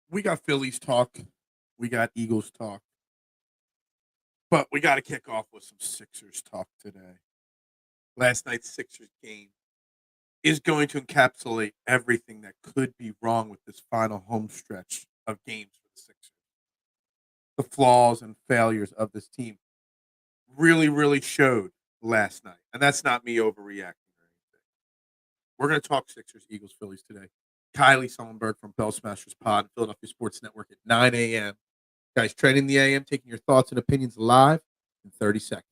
We got Phillies talk. We got Eagles talk. But we got to kick off with some Sixers talk today. Last night's Sixers game is going to encapsulate everything that could be wrong with this final home stretch of games for the Sixers. The flaws and failures of this team really showed last night. And that's not me overreacting or anything. We're going to talk Sixers, Eagles, Phillies today. Kylie Sullenberg from Bell Smashers Pod, Philadelphia Sports Network at 9 a.m. Guys, trending the AM, taking your thoughts and opinions live in 30 seconds.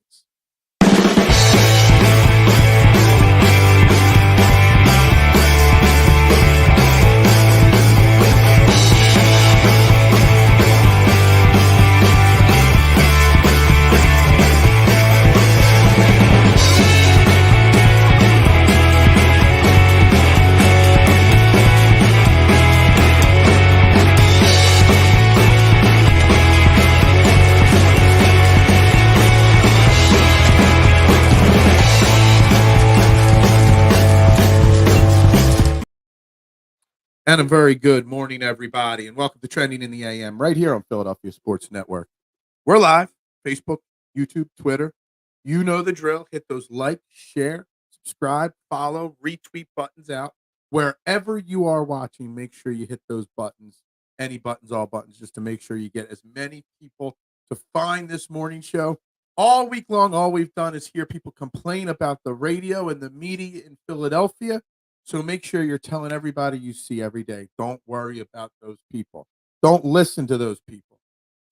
And a very good morning, everybody, and welcome to Trending in the AM right here on Philadelphia Sports Network. We're live, Facebook, YouTube, Twitter. You know the drill. Hit those like, share, subscribe, follow, retweet buttons out. Wherever you are watching, make sure you hit those buttons, any buttons, all buttons, just to make sure you get as many people to find this morning show. All week long, all we've done is hear people complain about the radio and the media in Philadelphia. So make sure you're telling everybody you see every day. Don't worry about those people. Don't listen to those people.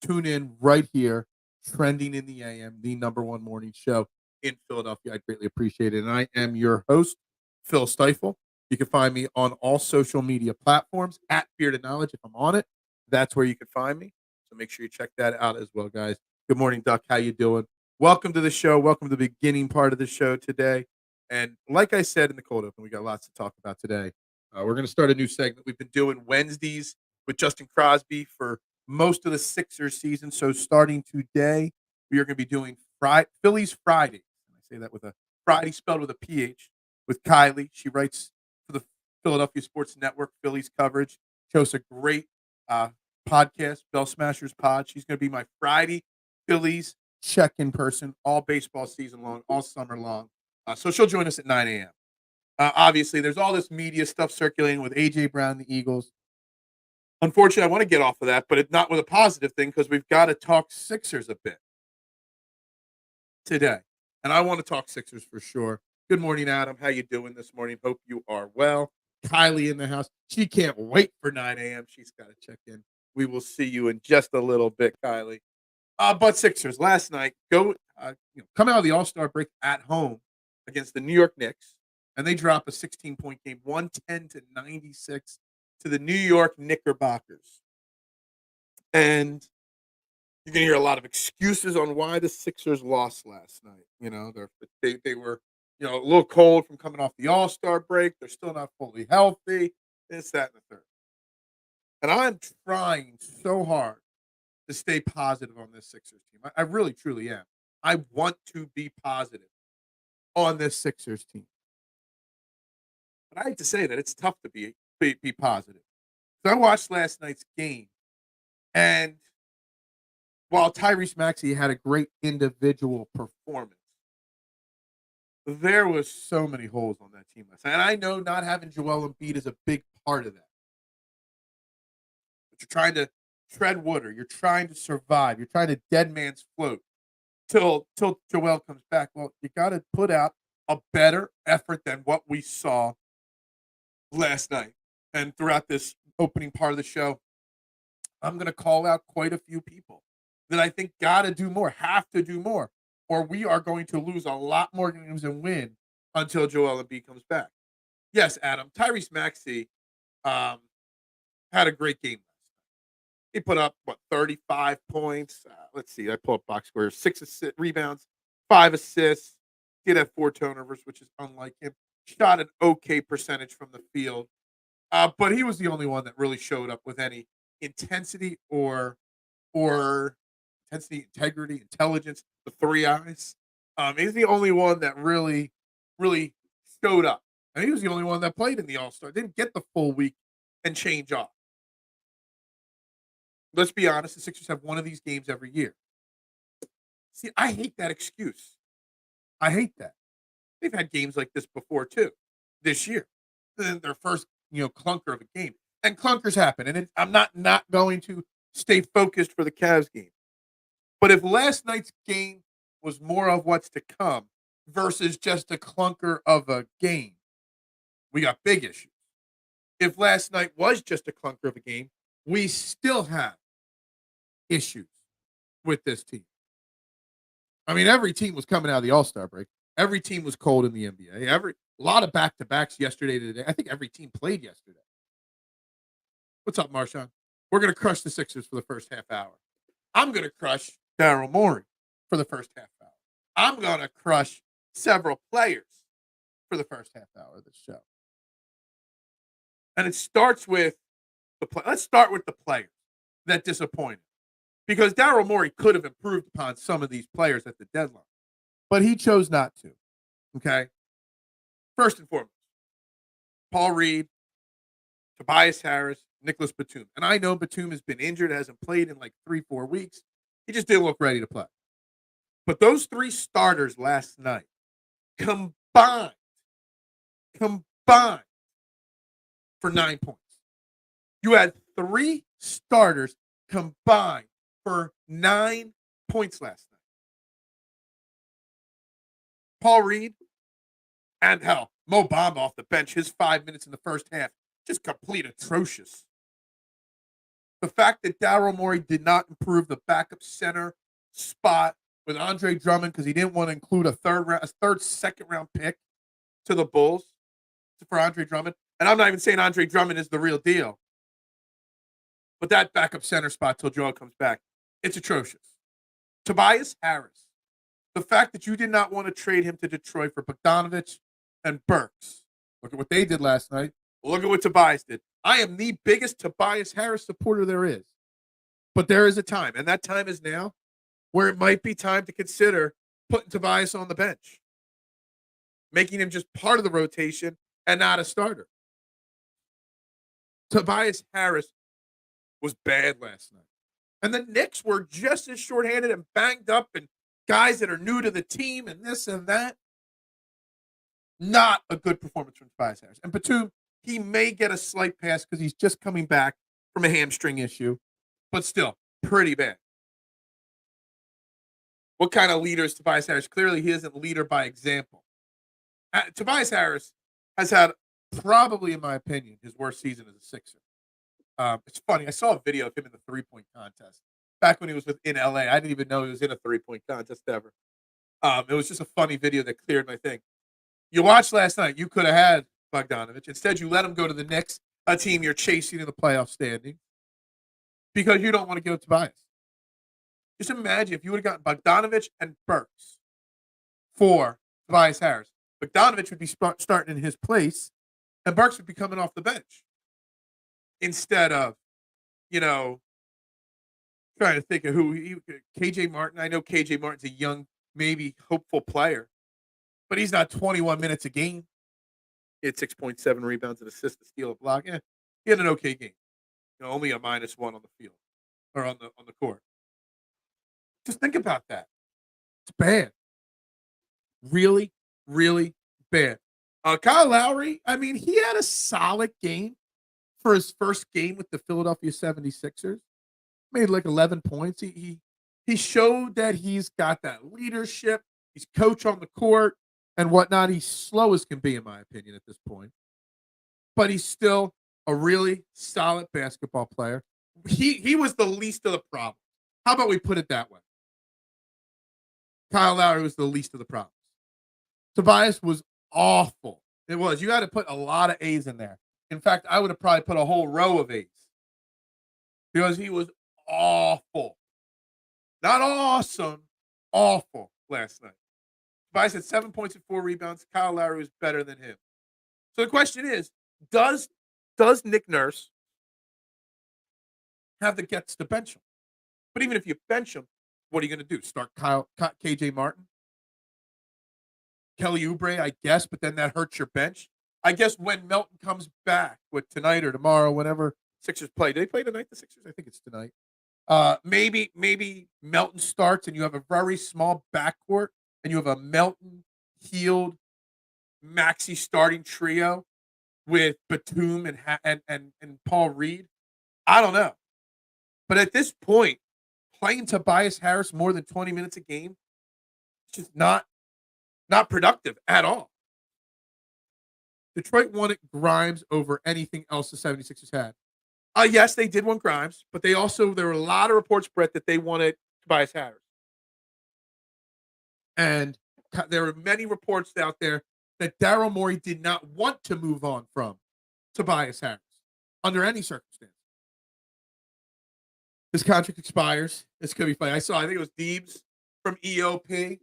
Tune in right here, Trending in the AM, the number one morning show in Philadelphia. I'd greatly appreciate it. And I am your host, Phil Stiefel. You can find me on all social media platforms at Bearded Knowledge. If I'm on it, that's where you can find me. So make sure you check that out as well, guys. Good morning, Duck. How you doing? Welcome to the show. Welcome to the beginning part of the show today. And like I said in the cold open, we got lots to talk about today. We're going to start a new segment. We've been doing Wednesdays with Justin Crosby for most of the Sixers season. So starting today, we are going to be doing Phillies Phridays. I say that with a Friday spelled with a PH with Kylee. She writes for the Philadelphia Sports Network, Phillies coverage. She hosts a great podcast, Bell Smashers Pod. She's going to be my Friday Phillies check-in person all baseball season long, all summer long. So she'll join us at 9 a.m. Obviously, there's all this media stuff circulating with A.J. Brown, the Eagles. Unfortunately, I want to get off of that, but it's not with a positive thing because we've got to talk Sixers a bit today. And I want to talk Sixers for sure. Good morning, Adam. How you doing this morning? Hope you are well. Kylie in the house. She can't wait for 9 a.m. She's got to check in. We will see you in just a little bit, Kylie. But Sixers, last night, come out of the All-Star break at home against the New York Knicks, and they drop a 16-point game, 110-96 to the New York Knickerbockers. And you're going to hear a lot of excuses on why the Sixers lost last night. You know, they were, a little cold from coming off the All-Star break. They're still not fully healthy. This, that, and the third. And I'm trying so hard to stay positive on this Sixers team. I really, truly am. I want to be positive on this Sixers team. But I hate to say that it's tough to be positive. So I watched last night's game, and while Tyrese Maxey had a great individual performance, there was so many holes on that team last night. And I know not having Joel Embiid is a big part of that. But you're trying to tread water. You're trying to survive. You're trying to dead man's float till Joel comes back. Well, you got to put out a better effort than what we saw last night. And throughout this opening part of the show, I'm going to call out quite a few people that I think got to do more, have to do more, or we are going to lose a lot more games and win until Joel Embiid comes back. Yes, Adam, Tyrese Maxey had a great game. He put up, 35 points. Let's see. I pull up box score. 6 rebounds, 5 assists. Did have 4 turnovers, which is unlike him. Shot an okay percentage from the field. But he was the only one that really showed up with any intensity or intensity, integrity, intelligence, the 3 eyes. He's the only one that really showed up. And he was the only one that played in the All-Star. Didn't get the full week and change off. Let's be honest, the Sixers have one of these games every year. See, I hate that excuse. I hate that. They've had games like this before too, this year. Their first, clunker of a game. And clunkers happen. And I'm not going to stay focused for the Cavs game. But if last night's game was more of what's to come versus just a clunker of a game, we got big issues. If last night was just a clunker of a game, we still have issues with this team. I mean, every team was coming out of the All-Star break. Every team was cold in the NBA. A lot of back-to-backs yesterday to today. I think every team played yesterday. What's up, Marshawn? We're going to crush the Sixers for the first half hour. I'm going to crush Daryl Morey for the first half hour. I'm going to crush several players for the first half hour of the show. And it starts with let's start with the players that disappointed. Because Daryl Morey could have improved upon some of these players at the deadline. But he chose not to. Okay? First and foremost, Paul Reed, Tobias Harris, Nicholas Batum. And I know Batum has been injured, hasn't played in like 3-4 weeks. He just didn't look ready to play. But those three starters last night combined for 9 points. You had three starters combined for 9 points last night. Paul Reed and Mo Bamba off the bench, his 5 minutes in the first half, just complete atrocious. The fact that Daryl Morey did not improve the backup center spot with Andre Drummond because he didn't want to include a second round pick to the Bulls for Andre Drummond. And I'm not even saying Andre Drummond is the real deal. But that backup center spot till Joel comes back, it's atrocious. Tobias Harris, the fact that you did not want to trade him to Detroit for Bogdanovich and Burks. Look at what they did last night. Look at what Tobias did. I am the biggest Tobias Harris supporter there is. But there is a time, and that time is now, where it might be time to consider putting Tobias on the bench, making him just part of the rotation and not a starter. Tobias Harris was bad last night. And the Knicks were just as shorthanded and banged up and guys that are new to the team and this and that. Not a good performance from Tobias Harris. And Batum, he may get a slight pass because he's just coming back from a hamstring issue, but still pretty bad. What kind of leader is Tobias Harris? Clearly, he isn't leader by example. Tobias Harris has had probably, in my opinion, his worst season as a Sixer. It's funny. I saw a video of him in the three-point contest back when he was in LA. I didn't even know he was in a three-point contest ever. It was just a funny video that cleared my thing. You watched last night. You could have had Bogdanovich. Instead, you let him go to the Knicks, a team you're chasing in the playoff standing, because you don't want to give up Tobias. Just imagine if you would have gotten Bogdanovich and Burks for Tobias Harris. Bogdanovich would be starting in his place, and Burks would be coming off the bench. Instead of, trying to think of KJ Martin. I know KJ Martin's a young, maybe hopeful player, but he's not 21 minutes a game. He had 6.7 rebounds, and assists, a steal, a block. Yeah, he had an okay game. Only a -1 on the field or on the court. Just think about that. It's bad. Really, really bad. Kyle Lowry, I mean, he had a solid game for his first game with the Philadelphia 76ers. Made like 11 points. He showed that he's got that leadership. He's coach on the court and whatnot. He's slow as can be, in my opinion, at this point. But he's still a really solid basketball player. He was the least of the problem. How about we put it that way? Kyle Lowry was the least of the problems. Tobias was awful. It was. You had to put a lot of A's in there. In fact, I would have probably put a whole row of A's because he was awful. Not awesome, awful last night. Tobias had 7 points and 4 rebounds. Kyle Lowry was better than him. So the question is, does Nick Nurse have the guts to bench him? But even if you bench him, what are you going to do? Start KJ Martin? Kelly Oubre, I guess, but then that hurts your bench. I guess when Melton comes back, tonight or tomorrow, whenever Sixers play. Do they play tonight, the Sixers? I think it's tonight. Maybe Melton starts and you have a very small backcourt and you have a Melton, Heald, Maxey starting trio with Batum and Paul Reed. I don't know. But at this point, playing Tobias Harris more than 20 minutes a game, it's just not productive at all. Detroit wanted Grimes over anything else the 76ers had. Yes, they did want Grimes, but there were a lot of reports, Brett, that they wanted Tobias Harris. And there were many reports out there that Daryl Morey did not want to move on from Tobias Harris under any circumstance. His contract expires. It's going to be funny. I think it was Deebs from EOP,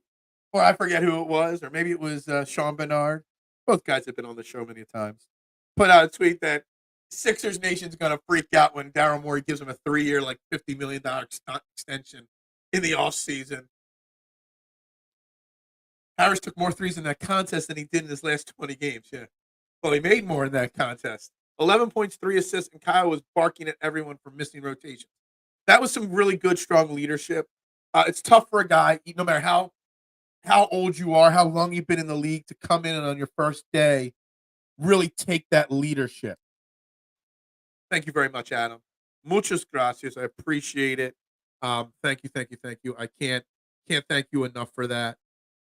or I forget who it was, or maybe it was Sean Bernard. Both guys have been on the show many times. Put out a tweet that Sixers Nation's going to freak out when Daryl Morey gives him a 3-year, like $50 million extension in the offseason. Harris took more threes in that contest than he did in his last 20 games. Yeah. Well, he made more in that contest. 11 points, 3 assists, and Kyle was barking at everyone for missing rotations. That was some really good, strong leadership. It's tough for a guy, no matter how old you are, how long you've been in the league, to come in and on your first day really take that leadership. Thank you very much, Adam. Muchas gracias. I appreciate it. Thank you. I can't thank you enough for that.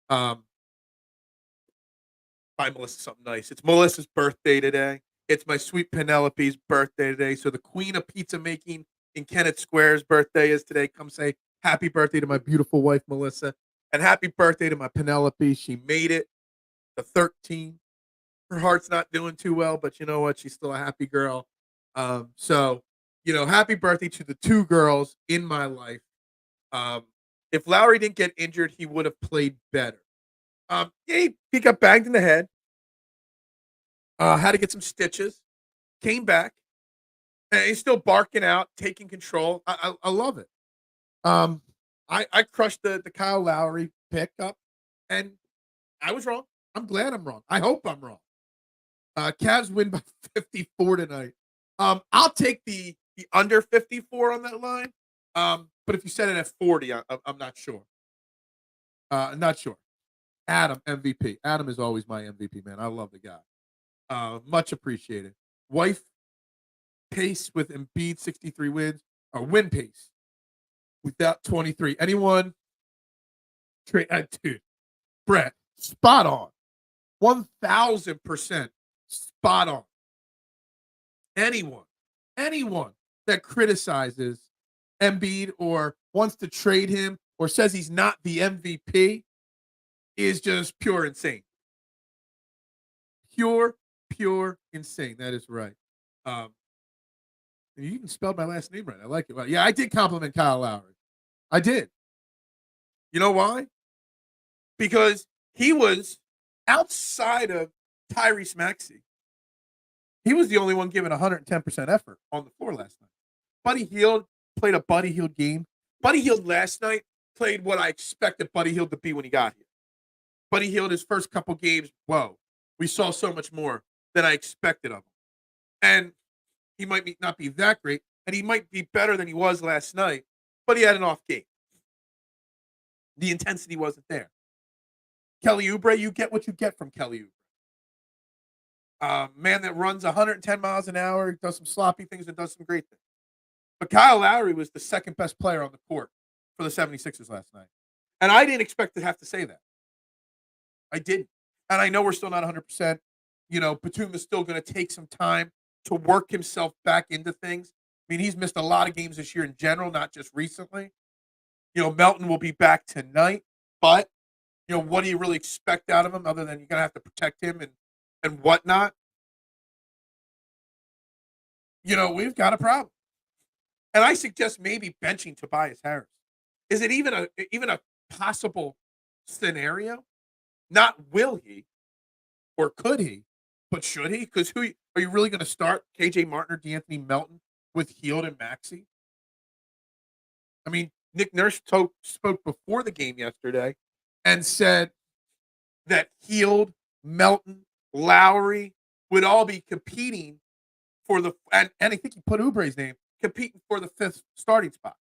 Buy Melissa something nice. It's Melissa's birthday today. It's my sweet Penelope's birthday today. So the queen of pizza making in Kennett Square's birthday is today. Come say happy birthday to my beautiful wife, Melissa. And happy birthday to my Penelope. She made it to 13. Her heart's not doing too well, but you know what? She's still a happy girl. So, happy birthday to the two girls in my life. If Lowry didn't get injured, he would have played better. He got banged in the head. Had to get some stitches. Came back. And he's still barking out, taking control. I love it. I crushed the Kyle Lowry pickup, and I was wrong. I'm glad I'm wrong. I hope I'm wrong. Cavs win by 54 tonight. I'll take the under 54 on that line. But if you set it at 40, I'm not sure. Not sure. Adam, MVP. Adam is always my MVP, man. I love the guy. Much appreciated. Wife pace with Embiid, 63 wins. Or win pace without 23. Anyone? Dude, Brett, spot on. 1,000% spot on. Anyone that criticizes Embiid or wants to trade him or says he's not the MVP is just pure insane. Pure insane. That is right. You even spelled my last name right. I like it. Well, yeah, I did compliment Kyle Lowry. I did. You know why? Because he was outside of Tyrese Maxey. He was the only one giving 110% effort on the floor last night. Buddy Hield played a Buddy Hield game. Buddy Hield last night played what I expected Buddy Hield to be when he got here. Buddy Hield, his first couple games, whoa, we saw so much more than I expected of him. And he might not be that great, and he might be better than he was last night, but he had an off game. The intensity wasn't there. Kelly Oubre, you get what you get from Kelly Oubre. Man that runs 110 miles an hour, does some sloppy things, and does some great things. But Kyle Lowry was the second best player on the court for the 76ers last night. And I didn't expect to have to say that. I didn't. And I know we're still not 100%. Batum is still going to take some time to work himself back into things. I mean, he's missed a lot of games this year in general, not just recently. Melton will be back tonight, but, what do you really expect out of him other than you're going to have to protect him and whatnot? We've got a problem. And I suggest maybe benching Tobias Harris. Is it even a possible scenario? Not will he or could he, but should he? Because are you really going to start KJ Martin or DeAnthony Melton with Hield and Maxey? I mean, Nick Nurse spoke before the game yesterday and said that Hield, Melton, Lowry would all be competing for and I think he put Oubre's name, competing for the 5th starting spot.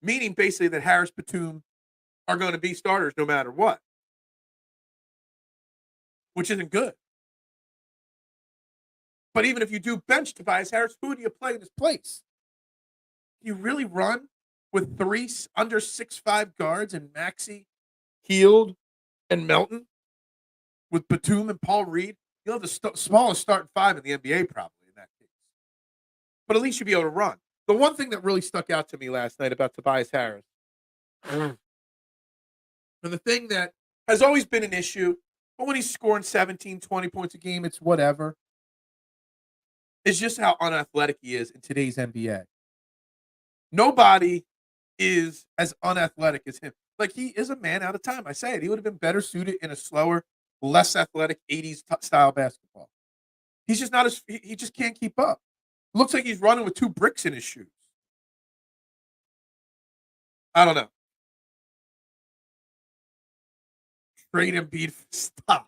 meaning basically that Harris, Batum are going to be starters no matter what, which isn't good. But even if you do bench Tobias Harris, who do you play in his place? You really run with three under 6'5" guards and Maxey, Hield, and Melton with Batum and Paul Reed? You'll have the smallest starting five in the NBA probably in that case. But at least you'll be able to run. The one thing that really stuck out to me last night about Tobias Harris, and the thing that has always been an issue, but when he's scoring 17, 20 points a game, it's whatever, is just how unathletic he is in today's NBA. Nobody is as unathletic as him. Like, he is a man out of time. I say it. He would have been better suited in a slower, less athletic 80s style basketball. He's just not as, he just can't keep up. Looks like he's running with 2 bricks in his shoes. I don't know. Trade Embiid. Stop.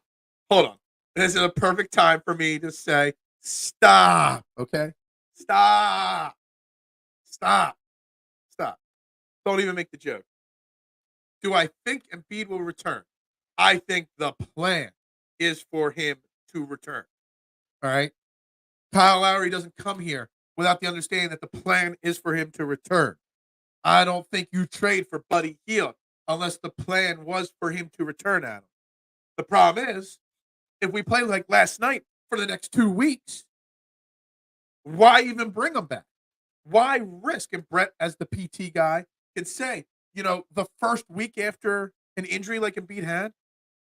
Hold on. This is a perfect time for me to say, stop. Okay? Stop. Stop. Stop. Don't even make the joke. Do I think Embiid will return? I think the plan is for him to return. All right? Kyle Lowry doesn't come here without the understanding that the plan is for him to return. I don't think you trade for Buddy Hield unless the plan was for him to return, Adam. The problem is, if we play like last night for the next 2 weeks, why even bring him back? Why risk? And Brett, as the PT guy, can say, the first week after an injury like Embiid had,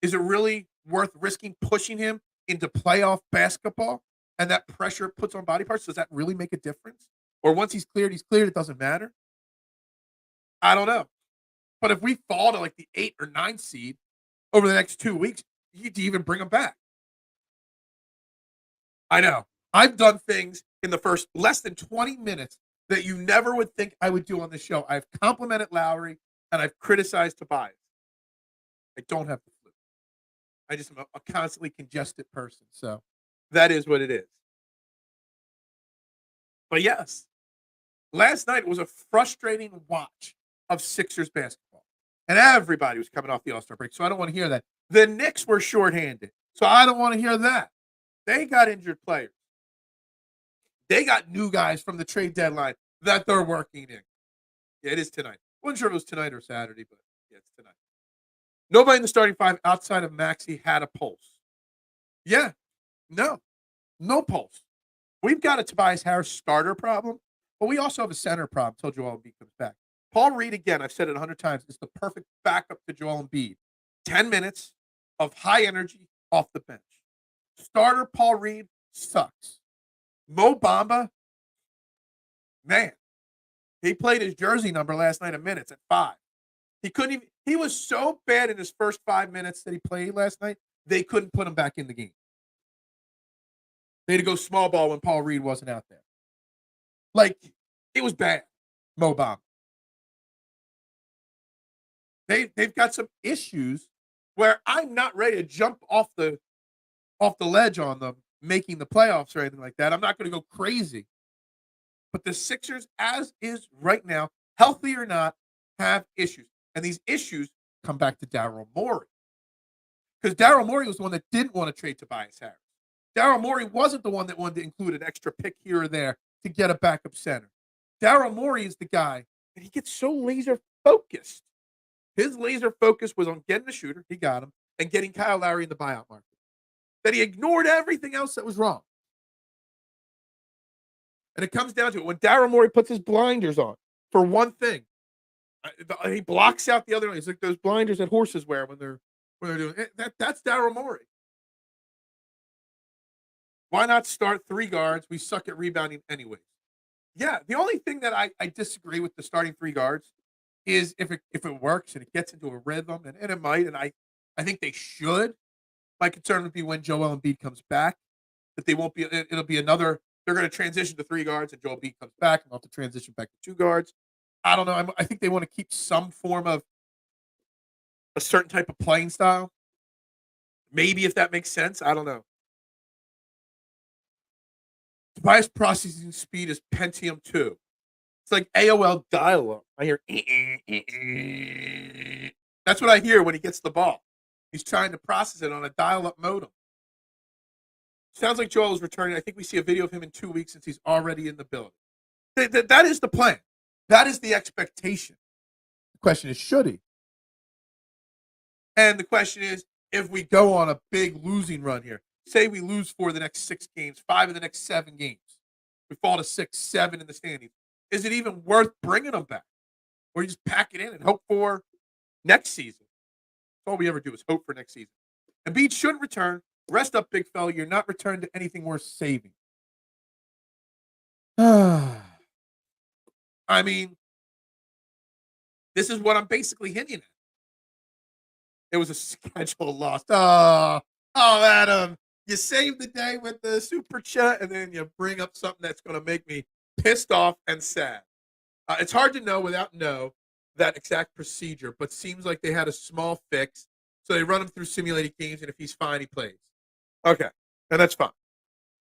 is it really worth risking pushing him into playoff basketball and that pressure it puts on body parts? Does that really make a difference? Or once he's cleared, it doesn't matter? I don't know. But if we fall to like the 8 or 9 seed over the next 2 weeks, you to even bring him back. I know. I've done things in the first less than 20 minutes that you never would think I would do on the show. I've complimented Lowry and I've criticized Tobias. I don't have the flu. I just am a constantly congested person. So that is what it is. But yes, last night was a frustrating watch of Sixers basketball. And everybody was coming off the All-Star break, so I don't want to hear that. The Knicks were shorthanded, so I don't want to hear that. They got injured players. They got new guys from the trade deadline that they're working in. Yeah, it is tonight. Wasn't sure if it was tonight or Saturday, but yeah, it's tonight. Nobody in the starting five outside of Maxey had a pulse. Yeah, no pulse. We've got a Tobias Harris starter problem, but we also have a center problem until Joel Embiid comes back. Paul Reed, again, I've said it 100 times, is the perfect backup to Joel Embiid. 10 minutes of high energy off the bench. Starter Paul Reed sucks. Mo Bamba, man, he played his jersey number last night in minutes at 5. He couldn't even, he was so bad in his first 5 minutes that he played last night, they couldn't put him back in the game. They had to go small ball when Paul Reed wasn't out there. Like, it was bad, Mo Bamba. They've got some issues where I'm not ready to jump off the ledge on them making the playoffs or anything like that. I'm not going to go crazy. But the Sixers, as is right now, healthy or not, have issues. And these issues come back to Daryl Morey. Because Daryl Morey was the one that didn't want to trade Tobias Harris. Daryl Morey wasn't the one that wanted to include an extra pick here or there to get a backup center. Daryl Morey is the guy, and he gets so laser focused. His laser focus was on getting the shooter, he got him, and getting Kyle Lowry in the buyout market. That he ignored everything else that was wrong. And it comes down to it. When Daryl Morey puts his blinders on for one thing, he blocks out the other one. It's like those blinders that horses wear when they're doing it. That's Daryl Morey. Why not start 3 guards? We suck at rebounding anyway. Yeah, the only thing that I disagree with the starting 3 guards is if it works and it gets into a rhythm, and it might, and I think they should. My concern would be when Joel Embiid comes back, that they won't be. It'll be another. They're going to transition to 3 guards, and Joel Embiid comes back, and they'll have to transition back to 2 guards. I don't know. I think they want to keep some form of a certain type of playing style. Maybe if that makes sense, I don't know. Tobias processing speed is Pentium 2. It's like AOL dial-up. I hear, that's what I hear when he gets the ball. He's trying to process it on a dial-up modem. Sounds like Joel is returning. I think we see a video of him in 2 weeks since he's already in the building. That is the plan. That is the expectation. The question is, should he? And the question is, if we go on a big losing run here, say we lose 4 of the next 6 games, 5 of the next 7 games, we fall to 6, 7 in the standings, is it even worth bringing them back? Or you just pack it in and hope for next season? All we ever do is hope for next season. Embiid shouldn't return. Rest up, big fella. You're not returned to anything worth saving. I mean, this is what I'm basically hinting at. It was a schedule loss. Oh, Adam, you saved the day with the super chat, and then you bring up something that's going to make me pissed off and sad. It's hard to know without that exact procedure, but seems like they had a small fix. So they run him through simulated games, and if he's fine, he plays. Okay, and that's fine.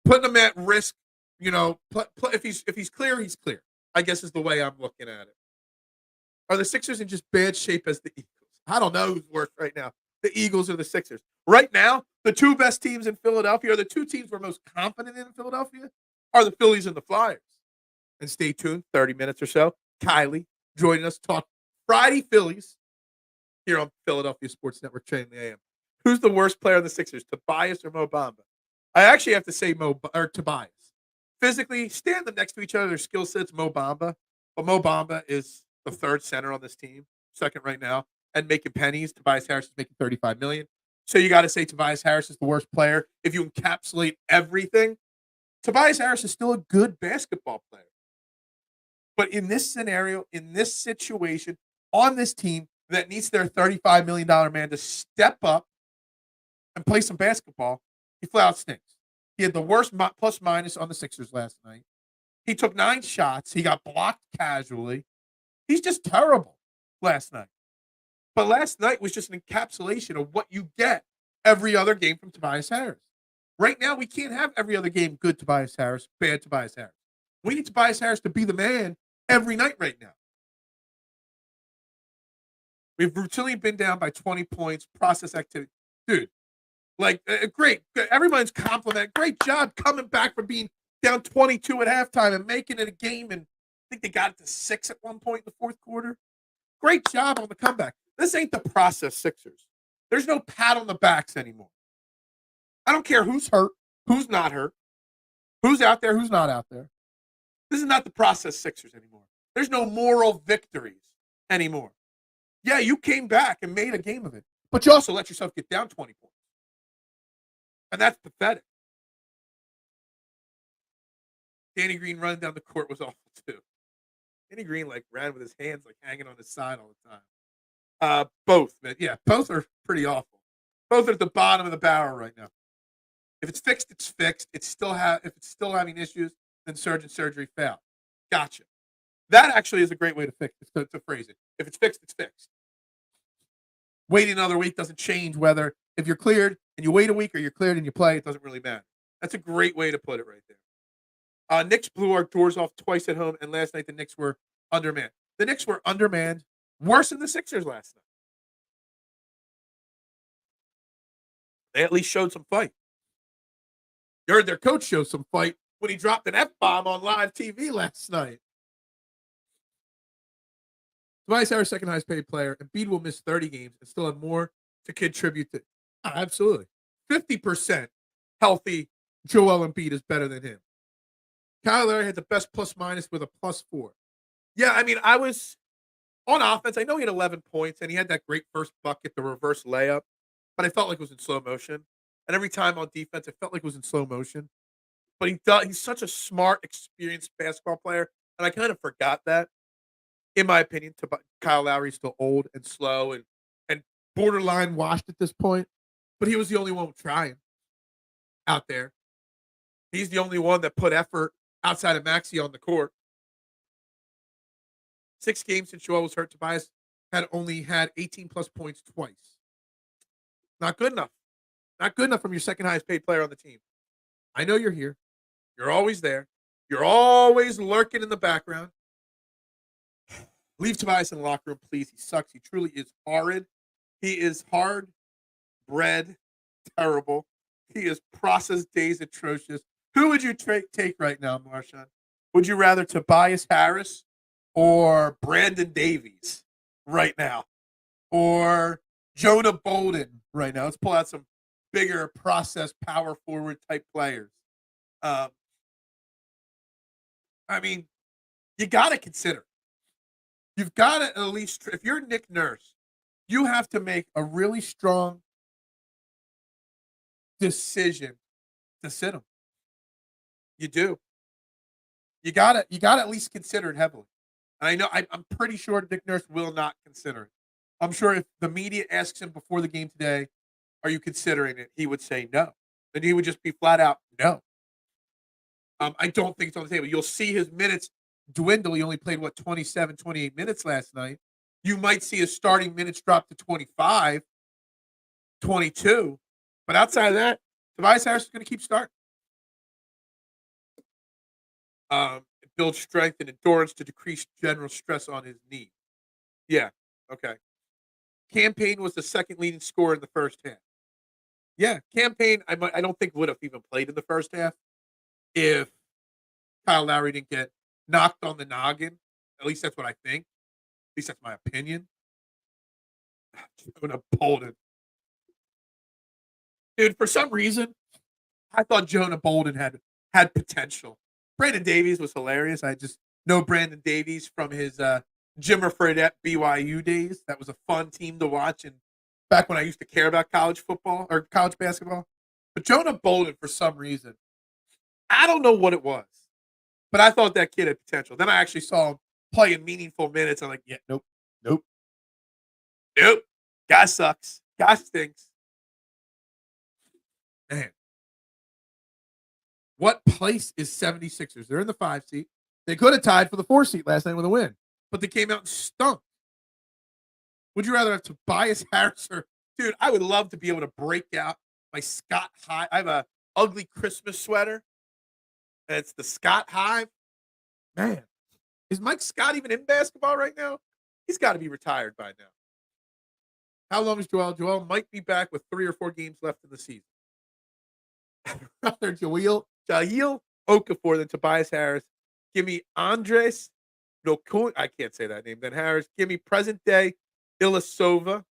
Putting him at risk, if he's clear, he's clear, I guess is the way I'm looking at it. Are the Sixers in just bad shape as the Eagles? I don't know who's worse right now, the Eagles or the Sixers. Right now, the 2 best teams in Philadelphia, or the 2 teams we're most confident in Philadelphia, are the Phillies and the Flyers. And stay tuned, 30 minutes or so. Kylee joining us to talk Friday Phillies here on Philadelphia Sports Network, Training the AM. Who's the worst player on the Sixers, Tobias or Mo Bamba? I actually have to say Tobias. Physically, stand them next to each other. Their skill sets, Mo Bamba. But Mo Bamba is the 3rd center on this team, 2nd right now, and making pennies. Tobias Harris is making $35 million. So you got to say Tobias Harris is the worst player. If you encapsulate everything, Tobias Harris is still a good basketball player. But in this scenario, in this situation, on this team that needs their $35 million man to step up and play some basketball, he flat out stinks. He had the worst plus-minus on the Sixers last night. He took 9 shots. He got blocked casually. He's just terrible last night. But last night was just an encapsulation of what you get every other game from Tobias Harris. Right now, we can't have every other game good Tobias Harris, bad Tobias Harris. We need Tobias Harris to be the man every night right now. We've routinely been down by 20 points, process activity. Dude, great. Everyone's compliment. Great job coming back from being down 22 at halftime and making it a game. And I think they got it to 6 at one point in the 4th quarter. Great job on the comeback. This ain't the process Sixers. There's no pat on the backs anymore. I don't care who's hurt, who's not hurt, who's out there, who's not out there. This is not the process Sixers anymore. There's no moral victories anymore. Yeah, you came back and made a game of it, but you also let yourself get down 20 points. And that's pathetic. Danny Green running down the court was awful too. Danny Green ran with his hands hanging on his side all the time. Both, man. Yeah, both are pretty awful. Both are at the bottom of the barrel right now. If it's fixed, it's fixed. If it's still having issues, then surgery failed. Gotcha. That actually is a great way to phrase it. If it's fixed, it's fixed. Waiting another week doesn't change whether if you're cleared and you wait a week or you're cleared and you play, it doesn't really matter. That's a great way to put it right there. Knicks blew our doors off twice at home, and last night the Knicks were undermanned. The Knicks were undermanned worse than the Sixers last night. They at least showed some fight. You heard their coach show some fight when he dropped an F-bomb on live TV last night. Tobias Harris, second highest paid player. Embiid will miss 30 games and still have more to contribute to. Absolutely. 50% healthy Joel Embiid is better than him. Kyle Lowry had the best plus-minus with a +4. Yeah, I mean, I was on offense. I know he had 11 points, and he had that great first bucket, the reverse layup, but I felt like it was in slow motion. And every time on defense, I felt like it was in slow motion. But he's such a smart, experienced basketball player, and I kind of forgot that. In my opinion, Kyle Lowry's still old and slow and borderline washed at this point, but he was the only one trying out there. He's the only one that put effort outside of Maxey on the court. 6 games since Joel was hurt, Tobias had only had 18-plus points twice. Not good enough. Not good enough from your second highest paid player on the team. I know you're here. You're always there. You're always lurking in the background. Leave Tobias in the locker room, please. He sucks. He truly is horrid. He is hard bred, terrible. He is processed days atrocious. Who would you take right now, Marshawn? Would you rather Tobias Harris or Brandon Davies right now? Or Jonah Bolden right now? Let's pull out some bigger process power forward type players. Um, I mean, you got to consider. You've got to at least, if you're Nick Nurse, you have to make a really strong decision to sit him. You do. You gotta at least consider it heavily. And I know I'm pretty sure Nick Nurse will not consider it. I'm sure if the media asks him before the game today, "Are you considering it?" he would say no. And he would just be flat out no. I don't think it's on the table. You'll see his minutes dwindle. He only played 27, 28 minutes last night. You might see his starting minutes drop to 25, 22. But outside of that, Tobias Harris is going to keep starting. Build strength and endurance to decrease general stress on his knee. Yeah, okay. Campaign was the second leading scorer in the first half. Yeah, Campaign, I don't think would have even played in the first half if Kyle Lowry didn't get knocked on the noggin. At least that's what I think. At least that's my opinion. Jonah Bolden. Dude, for some reason, I thought Jonah Bolden had potential. Brandon Davies was hilarious. I just know Brandon Davies from his Jimmer Fredette BYU days. That was a fun team to watch, and back when I used to care about college football or college basketball. But Jonah Bolden, for some reason, I don't know what it was, but I thought that kid had potential. Then I actually saw him play in meaningful minutes. I'm like, yeah, nope. Guy sucks. Guy stinks. Man. What place is 76ers? They're in the 5 seat. They could have tied for the 4 seat last night with a win, but they came out and stunk. Would you rather have Tobias Harris or, dude, I would love to be able to break out my Scott Hive. I have a ugly Christmas sweater. And it's the Scott Hive. Man, is Mike Scott even in basketball right now? He's got to be retired by now. How long is Joel? Joel might be back with 3 or 4 games left in the season. Rather Jahlil Okafor than Tobias Harris. Give me Andres Nokun. I can't say that name. Then Harris. Give me present day Ilyasova.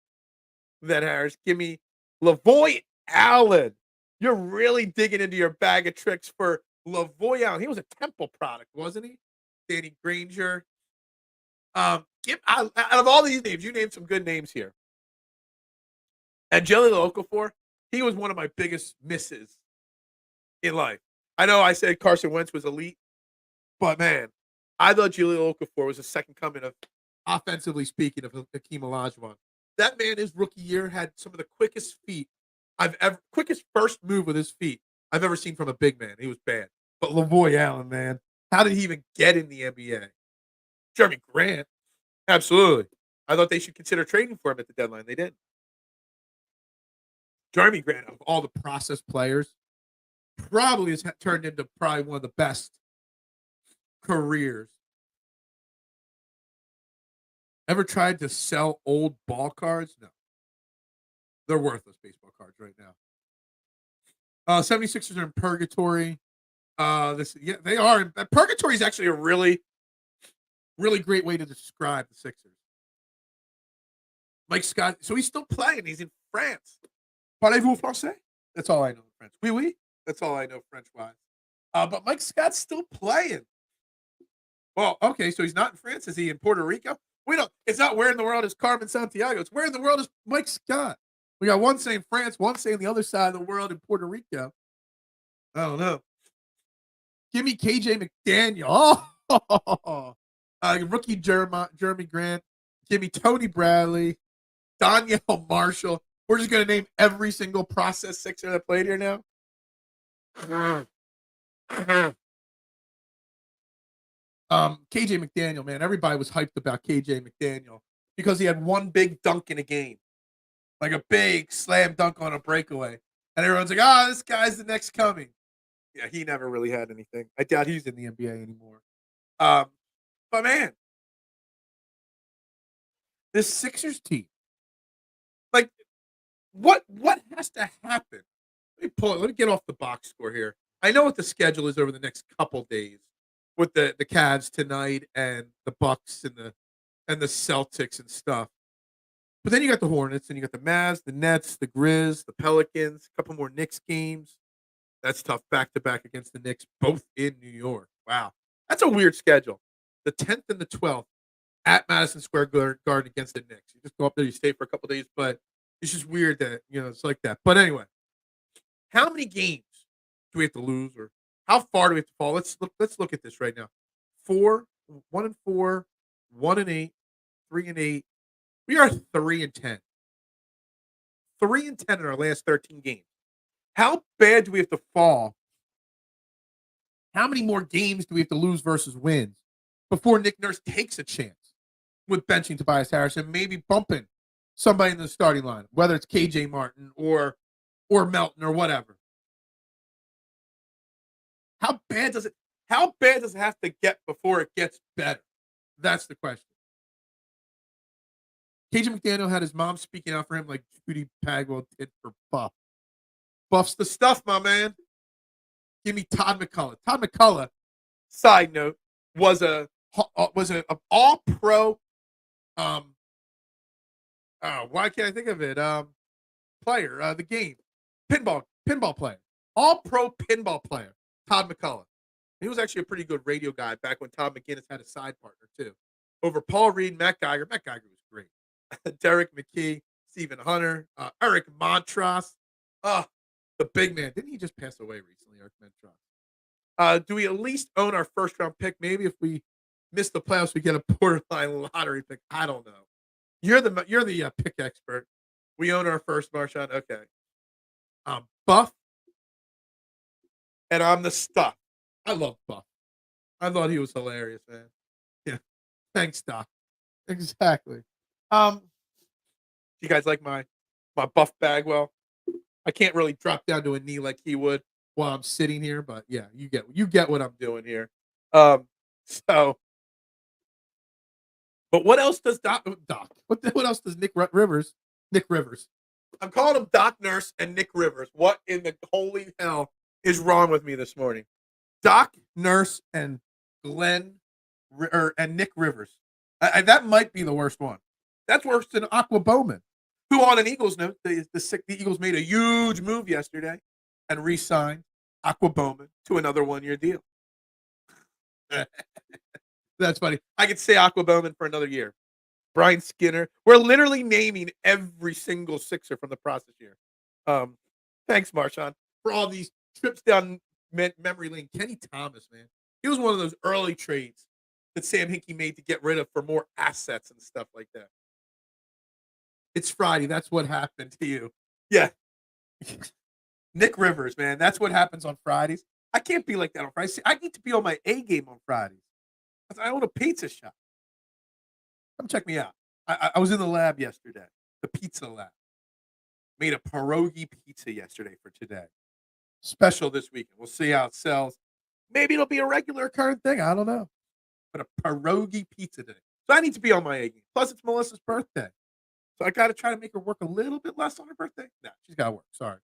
Then Harris. Give me Lavoy Allen. You're really digging into your bag of tricks for Lavoy Allen. He was a Temple product, wasn't he? Danny Granger. Out of all these names, you named some good names here. And Jahlil Okafor, he was one of my biggest misses in life. I know I said Carson Wentz was elite, but man, I thought Jahlil Okafor was the second coming of, offensively speaking, of Hakeem Olajuwon. That man, his rookie year, had some of the quickest feet quickest first move with his feet I've ever seen from a big man. He was bad. But Lavoy Allen, man, how did he even get in the NBA? Jeremy Grant, absolutely. I thought they should consider trading for him at the deadline. They didn't. Jeremy Grant, of all the process players, probably has turned into probably one of the best careers. Ever tried to sell old ball cards? No. They're worthless baseball cards right now. 76ers are in purgatory. They are. Purgatory is actually a really, really great way to describe the Sixers. Mike Scott, so he's still playing. He's in France. Parlez-vous français? That's all I know in French. Oui, oui. That's all I know French-wise. But Mike Scott's still playing. Well, okay, so he's not in France. Is he in Puerto Rico? It's not where in the world is Carmen Santiago. It's where in the world is Mike Scott. We got one saying France, one saying the other side of the world in Puerto Rico. I don't know. Give me KJ McDaniel. Rookie Jeremy Grant. Give me Tony Bradley. Danielle Marshall. We're just going to name every single process Sixer that played here now. KJ McDaniel, man. Everybody was hyped about KJ McDaniel because he had one big dunk in a game. Like a big slam dunk on a breakaway. And everyone's like, this guy's the next coming. Yeah, he never really had anything. I doubt he's in the NBA anymore. But man, this Sixers team. Like, what has to happen? Let me get off the box score here. I know what the schedule is over the next couple days with the Cavs tonight and the Bucks and the Celtics and stuff. But then you got the Hornets and you got the Mavs, the Nets, the Grizz, the Pelicans, a couple more Knicks games. That's tough back to back against the Knicks, both in New York. Wow. That's a weird schedule. The 10th and the 12th at Madison Square Garden against the Knicks. You just go up there, you stay for a couple days, but it's just weird that, it's like that. But anyway, how many games do we have to lose, or how far do we have to fall? Let's look at this right now. 1-4, 1-8, 3-8. We are 3-10. 3-10 in our last 13 games. How bad do we have to fall? How many more games do we have to lose versus wins before Nick Nurse takes a chance with benching Tobias Harris and maybe bumping somebody in the starting line, whether it's KJ Martin or Melton or whatever? How bad does it have to get before it gets better? That's the question. KJ McDaniel had his mom speaking out for him like Judy Bagwell did for Buff. Buff's the stuff, my man. Give me Todd McCullough. Todd McCullough, side note, was an all-pro. Why can't I think of it? Player, the game, pinball player, all-pro pinball player. Todd McCullough. He was actually a pretty good radio guy back when Todd McGinnis had a side partner too. Over Paul Reed, Matt Geiger. Matt Geiger was great. Derrick McKee, Stephen Hunter, Eric Montross. The big man. Didn't he just pass away recently, Eric Montross? Do we at least own our first round pick? Maybe if we miss the playoffs, we get a borderline lottery pick. I don't know. You're the pick expert. We own our first, Marshawn. Okay. Buff. And I'm the stuff. I love Buff. I thought he was hilarious, man. Yeah. Thanks, Doc. Exactly. You guys like my Buff Bagwell? I can't really drop down to a knee like he would while I'm sitting here, but yeah, you get what I'm doing here. But what else does Doc? What else does Nick Rivers? I'm calling him Doc Nurse and Nick Rivers. What in the holy hell is wrong with me this morning? Doc Nurse and Nick Rivers. That might be the worst one. That's worse than Aqua Bowman, who on an Eagles note, the Eagles made a huge move yesterday and re-signed Aqua Bowman to another one-year deal. That's funny. I could say Aqua Bowman for another year. Brian Skinner. We're literally naming every single Sixer from the process here. Thanks, Marshawn, for all these trips down memory lane. Kenny Thomas, man. He was one of those early trades that Sam Hinkie made to get rid of for more assets and stuff like that. It's Friday. That's what happened to you. Yeah. Nick Rivers, man. That's what happens on Fridays. I can't be like that on Fridays. I need to be on my A game on Fridays. I own a pizza shop. Come check me out. I was in the lab yesterday, the pizza lab. Made a pierogi pizza yesterday for today. Special this weekend. We'll see how it sells. Maybe it'll be a regular current thing. I don't know. But a pierogi pizza today. So I need to be on my A game. Plus, it's Melissa's birthday. So I got to try to make her work a little bit less on her birthday. No, she's got to work. Sorry.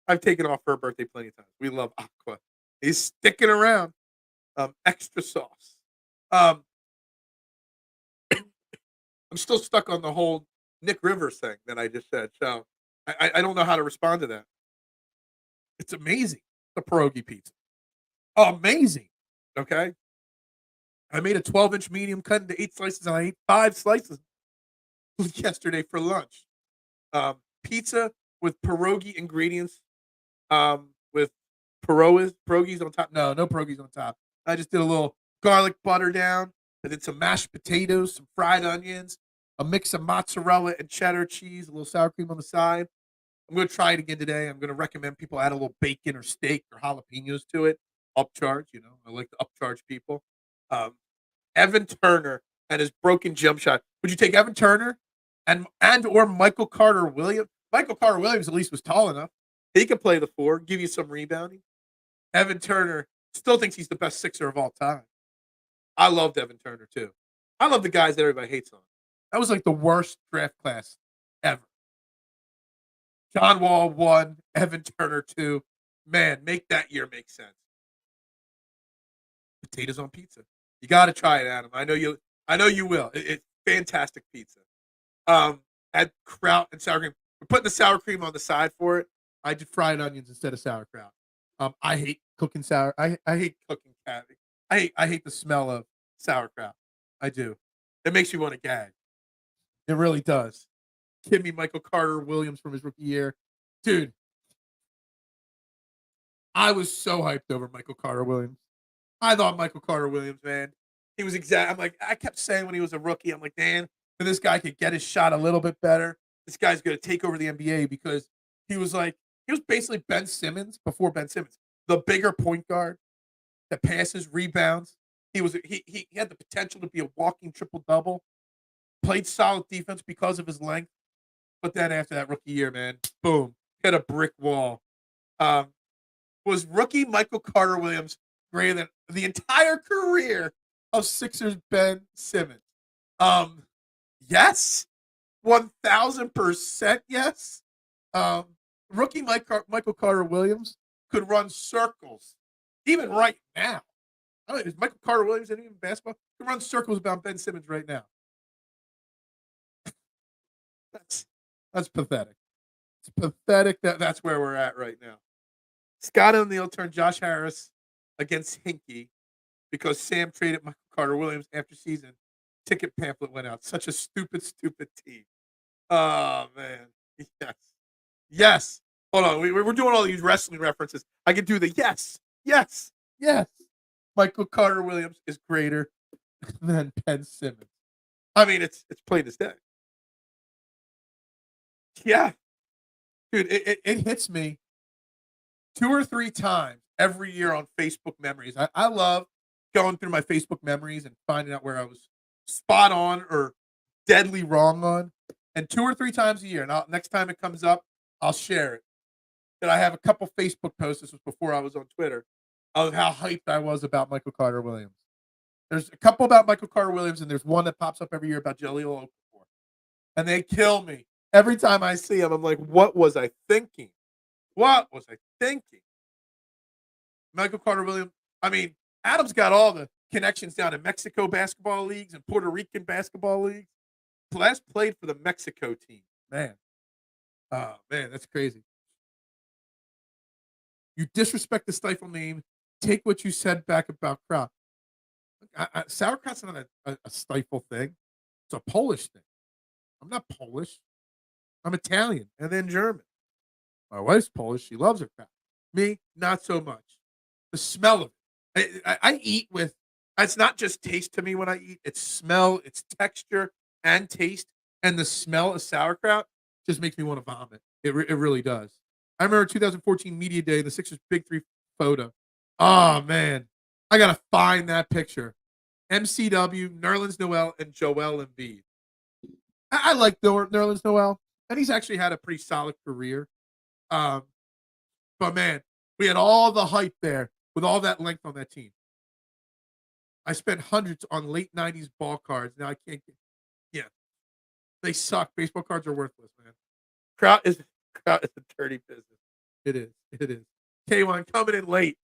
I've taken off for her birthday plenty of times. We love Aqua. He's sticking around. Extra sauce. I'm still stuck on the whole Nick Rivers thing that I just said. So I don't know how to respond to that. It's amazing, the pierogi pizza. Amazing. Okay. I made a 12-inch medium cut into 8 slices, and I ate 5 slices yesterday for lunch. Pizza with pierogi ingredients, with pierogies on top. No pierogies on top. I just did a little garlic butter down. I did some mashed potatoes, some fried onions, a mix of mozzarella and cheddar cheese, a little sour cream on the side. I'm going to try it again today. I'm going to recommend people add a little bacon or steak or jalapenos to it. Upcharge, I like to upcharge people. Evan Turner and his broken jump shot. Would you take Evan Turner and or Michael Carter Williams? Michael Carter Williams at least was tall enough. He could play the 4, give you some rebounding. Evan Turner still thinks he's the best Sixer of all time. I loved Evan Turner too. I love the guys that everybody hates on. That was like the worst draft class ever. John Wall 1, Evan Turner 2. Man, make that year make sense. Potatoes on pizza. You got to try it, Adam. I know you will. It's fantastic pizza. Add kraut and sour cream. We're putting the sour cream on the side for it. I did fried onions instead of sauerkraut. I hate cooking sour. I hate cooking cabbage. I hate the smell of sauerkraut. I do. It makes you want to gag. It really does. Give me Michael Carter Williams from his rookie year. Dude, I was so hyped over Michael Carter Williams. I thought Michael Carter Williams, man, he was I'm like, I kept saying when he was a rookie, I'm like, man, if this guy could get his shot a little bit better, this guy's going to take over the NBA because he was basically Ben Simmons before Ben Simmons, the bigger point guard that passes, rebounds. He had the potential to be a walking triple double. Played solid defense because of his length, but then after that rookie year, man, boom, hit a brick wall. Was rookie Michael Carter Williams greater than the entire career of Sixers Ben Simmons? Yes, 1,000% yes. Rookie Michael Carter Williams could run circles, even right now. I don't know, is Michael Carter Williams in even basketball? Could run circles about Ben Simmons right now. That's pathetic. It's pathetic that's where we're at right now. Scott O'Neal turned Josh Harris against Hinkie because Sam traded Michael Carter Williams after season. Ticket pamphlet went out. Such a stupid team. Oh, man. Yes. Yes. Hold on. We're doing all these wrestling references. I can do the yes. Yes. Yes. Michael Carter Williams is greater than Ben Simmons. I mean, it's plain as day. Yeah. Dude, it hits me 2 or 3 times every year on Facebook memories. I love going through my Facebook memories and finding out where I was spot on or deadly wrong on. And 2 or 3 times a year, and next time it comes up, I'll share it. And I have a couple Facebook posts, this was before I was on Twitter, of how hyped I was about Michael Carter Williams. There's a couple about Michael Carter Williams, and there's one that pops up every year about Jaleel Okafor. And they kill me. Every time I see him, I'm like, what was I thinking? What was I thinking? Michael Carter Williams, I mean, Adam's got all the connections down in Mexico basketball leagues and Puerto Rican basketball leagues. Last played for the Mexico team. Man. Oh, man, that's crazy. You disrespect the Stiefel name. Take what you said back about kraut. Sauerkraut's not a Stiefel thing. It's a Polish thing. I'm not Polish. I'm Italian and then German. My wife's Polish. She loves her kraut. Me, not so much. The smell of it. I eat with, it's not just taste to me when I eat. It's smell, it's texture, and taste. And the smell of sauerkraut just makes me want to vomit. It really does. I remember 2014 Media Day, the Sixers Big 3 photo. Oh, man. I got to find that picture. MCW, Nerlens Noel, and Joel Embiid. I like Nerlens Noel, and he's actually had a pretty solid career. But, man, we had all the hype there with all that length on that team. I spent hundreds on late 90s ball cards. Now I can't get. Yeah. They suck. Baseball cards are worthless, man. Kraut is a dirty business. It is. K1 coming in late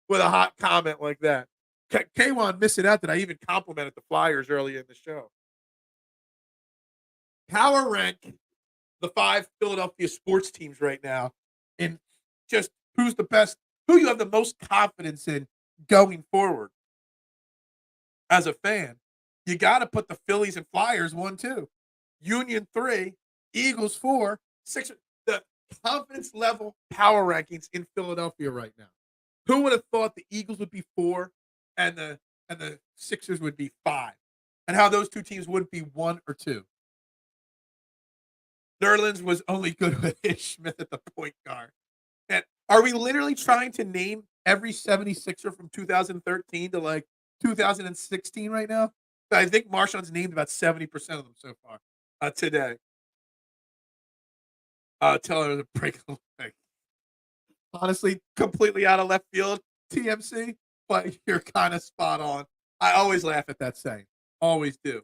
with a hot comment like that. K1 missing out that I even complimented the Flyers earlier in the show. Power rank the 5 Philadelphia sports teams right now in just who's the best, who you have the most confidence in going forward. As a fan, you got to put the Phillies and Flyers 1, 2. Union 3, Eagles 4, Sixers. The confidence level power rankings in Philadelphia right now. Who would have thought the Eagles would be 4 and the Sixers would be 5? And how those two teams would be 1 or 2. Nerlens was only good with Ish Smith at the point guard. And are we literally trying to name every 76er from 2013 to like 2016 right now? I think Marshawn's named about 70% of them so far today. Tell her to break a leg. Honestly, completely out of left field, TMC, but you're kind of spot on. I always laugh at that saying. Always do.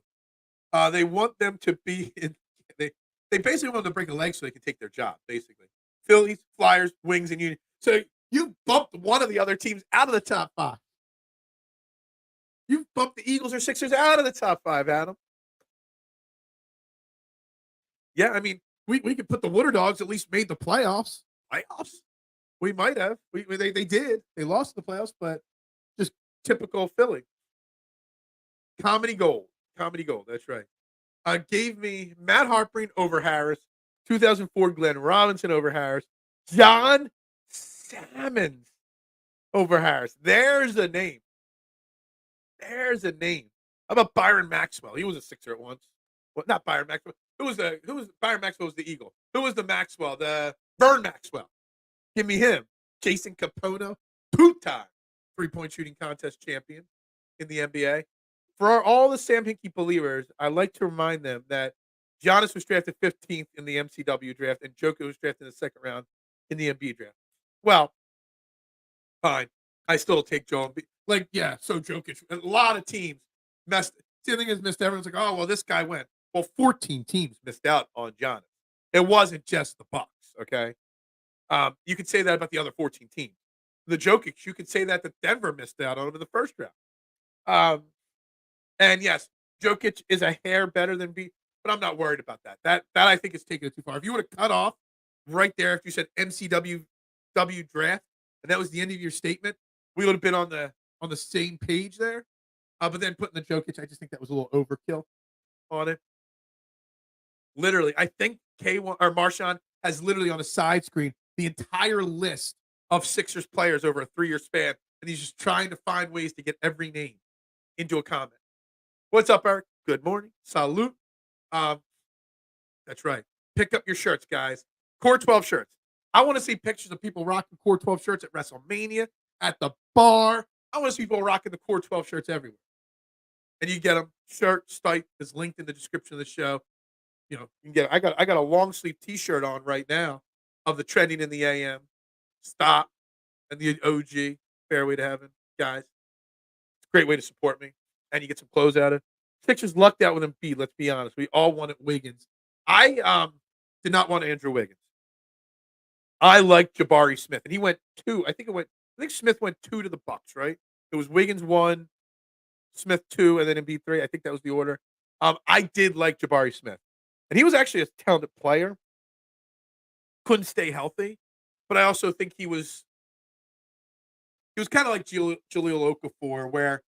They want them to be in. They basically want them to break a leg so they can take their job. Basically, Phillies, Flyers, Wings, and Union. So you bumped one of the other teams out of the top 5. You bumped the Eagles or Sixers out of the top 5, Adam. Yeah, I mean, we could put the Water Dogs at least made the playoffs. Playoffs? We might have. They did. They lost the playoffs, but just typical Philly. Comedy gold. Comedy gold. That's right. Gave me Matt Harpering over Harris, 2004 Glenn Robinson over Harris, John Salmons over Harris. There's a name. There's a name. How about Byron Maxwell? He was a Sixer at once. Well, not Byron Maxwell. Who was Byron Maxwell was the Eagle. Who was the Maxwell? The Vern Maxwell. Give me him. Jason Capono, two-time three-point shooting contest champion in the NBA. For all the Sam Hinkie believers, I like to remind them that Giannis was drafted 15th in the MCW draft and Jokic was drafted in the second round in the NBA draft. Well, fine. I still take Joel Embiid. So Jokic. A lot of teams missed. See, the thing is, missed. Everyone's like, oh, well, this guy went. Well, 14 teams missed out on Giannis. It wasn't just the Bucks, okay? You could say that about the other 14 teams. The Jokic, you could say that Denver missed out on him in the first round. And yes, Jokic is a hair better than B, but I'm not worried about that. That I think is taking it too far. If you would have cut off right there after you said MCW draft, and that was the end of your statement, we would have been on the same page there. But then putting the Jokic, I just think that was a little overkill on it. Literally, I think K1 or Marshawn has literally on a side screen the entire list of Sixers players over a 3-year span, and he's just trying to find ways to get every name into a comment. What's up, Eric? Good morning. Salute. That's right. Pick up your shirts, guys. Core 12 shirts. I want to see pictures of people rocking Core 12 shirts at WrestleMania, at the bar. I want to see people rocking the Core 12 shirts everywhere. And you get them. Shirt Stipe is linked in the description of the show. You know, you can get. I got a long sleeve T-shirt on right now of the Trending in the AM. Stop and the OG Fairway to Heaven, guys. It's a great way to support me, and you get some clothes out of it. Sixers lucked out with Embiid. Let's be honest. We all wanted Wiggins. I did not want Andrew Wiggins. I liked Jabari Smith, and he went 2. I think Smith went 2 to the Bucks, right? It was Wiggins 1, Smith 2, and then Embiid 3. I think that was the order. I did like Jabari Smith, and he was actually a talented player. Couldn't stay healthy, but I also think he was kind of like Jahlil Okafor, where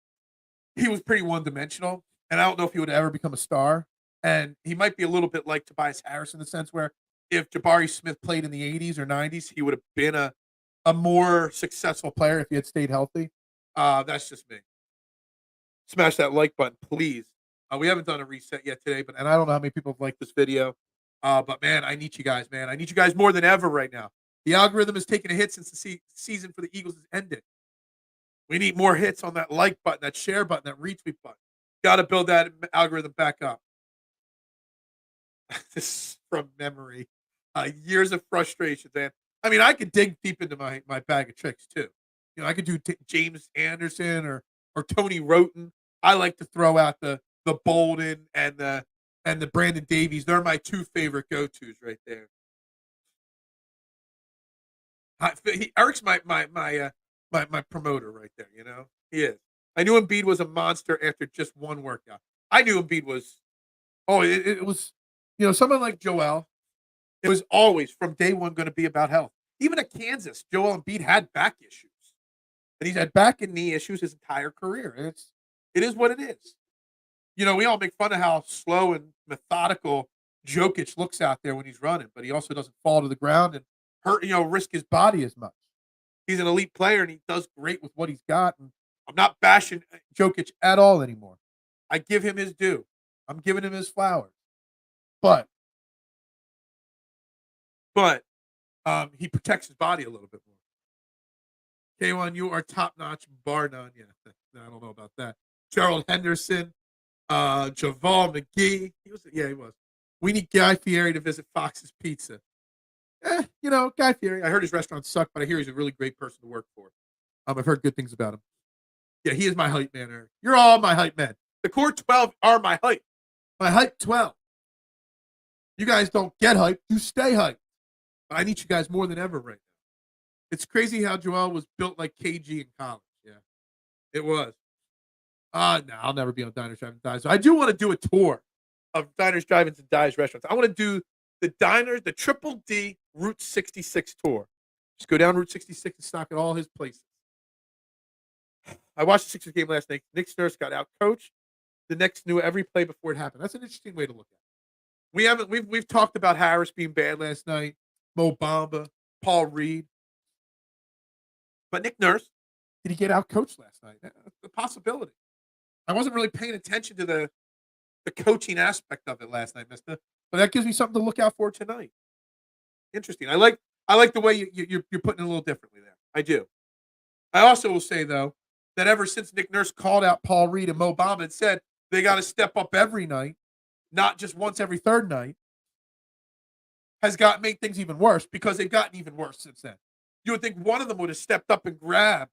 he was pretty one-dimensional, and I don't know if he would ever become a star. And he might be a little bit like Tobias Harris in the sense where if Jabari Smith played in the 80s or 90s, he would have been a more successful player if he had stayed healthy. That's just me. Smash that like button, please. We haven't done a reset yet today, and I don't know how many people have liked this video. But, man, I need you guys, man. I need you guys more than ever right now. The algorithm has taken a hit since the season for the Eagles has ended. We need more hits on that like button, that share button, that retweet button. Got to build that algorithm back up. This is from memory. Years of frustration, man. I mean, I could dig deep into my bag of tricks, too. You know, I could do James Anderson or Tony Roten. I like to throw out the Bolden and the Brandon Davies. They're my 2 favorite go-tos right there. Eric's my promoter right there, you know? He is. I knew Embiid was a monster after just one workout. I knew Embiid was it was, you know, someone like Joel, it was always from day one going to be about health. Even at Kansas, Joel Embiid had back issues. And he's had back and knee issues his entire career. And it is what it is. You know, we all make fun of how slow and methodical Jokic looks out there when he's running, but he also doesn't fall to the ground and risk his body as much. He's an elite player and he does great with what he's got. And I'm not bashing Jokic at all anymore. I give him his due. I'm giving him his flowers. But he protects his body a little bit more. K1, you are top-notch, bar none. Yeah, I don't know about that. Gerald Henderson, Javal McGee. He was. We need Guy Fieri to visit Fox's Pizza. Guy Fieri. I heard his restaurant sucked, but I hear he's a really great person to work for. I've heard good things about him. Yeah, he is my hype man, Eric. You're all my hype men. The core 12 are my hype. My hype 12. You guys don't get hyped. You stay hyped. But I need you guys more than ever right now. It's crazy how Joel was built like KG in college. Yeah, it was. No, I'll never be on Diners, Drive-In, Dives. So I do want to do a tour of Diners, Drive-Ins, and Dives restaurants. I want to do the Diners, the Triple D Route 66 tour. Just go down Route 66 and stock at all his places. I watched the Sixers game last night. Nick Nurse got out coached. The Knicks knew every play before it happened. That's an interesting way to look at it. We've talked about Harris being bad last night, Mo Bamba, Paul Reed. But Nick Nurse, did he get out coached last night? The possibility. I wasn't really paying attention to the coaching aspect of it last night, mister. But that gives me something to look out for tonight. Interesting. I like the way you're putting it a little differently there. I do. I also will say, though, that ever since Nick Nurse called out Paul Reed and Mo Bamba and said they got to step up every night, not just once every third night, has made things even worse because they've gotten even worse since then. You would think one of them would have stepped up and grabbed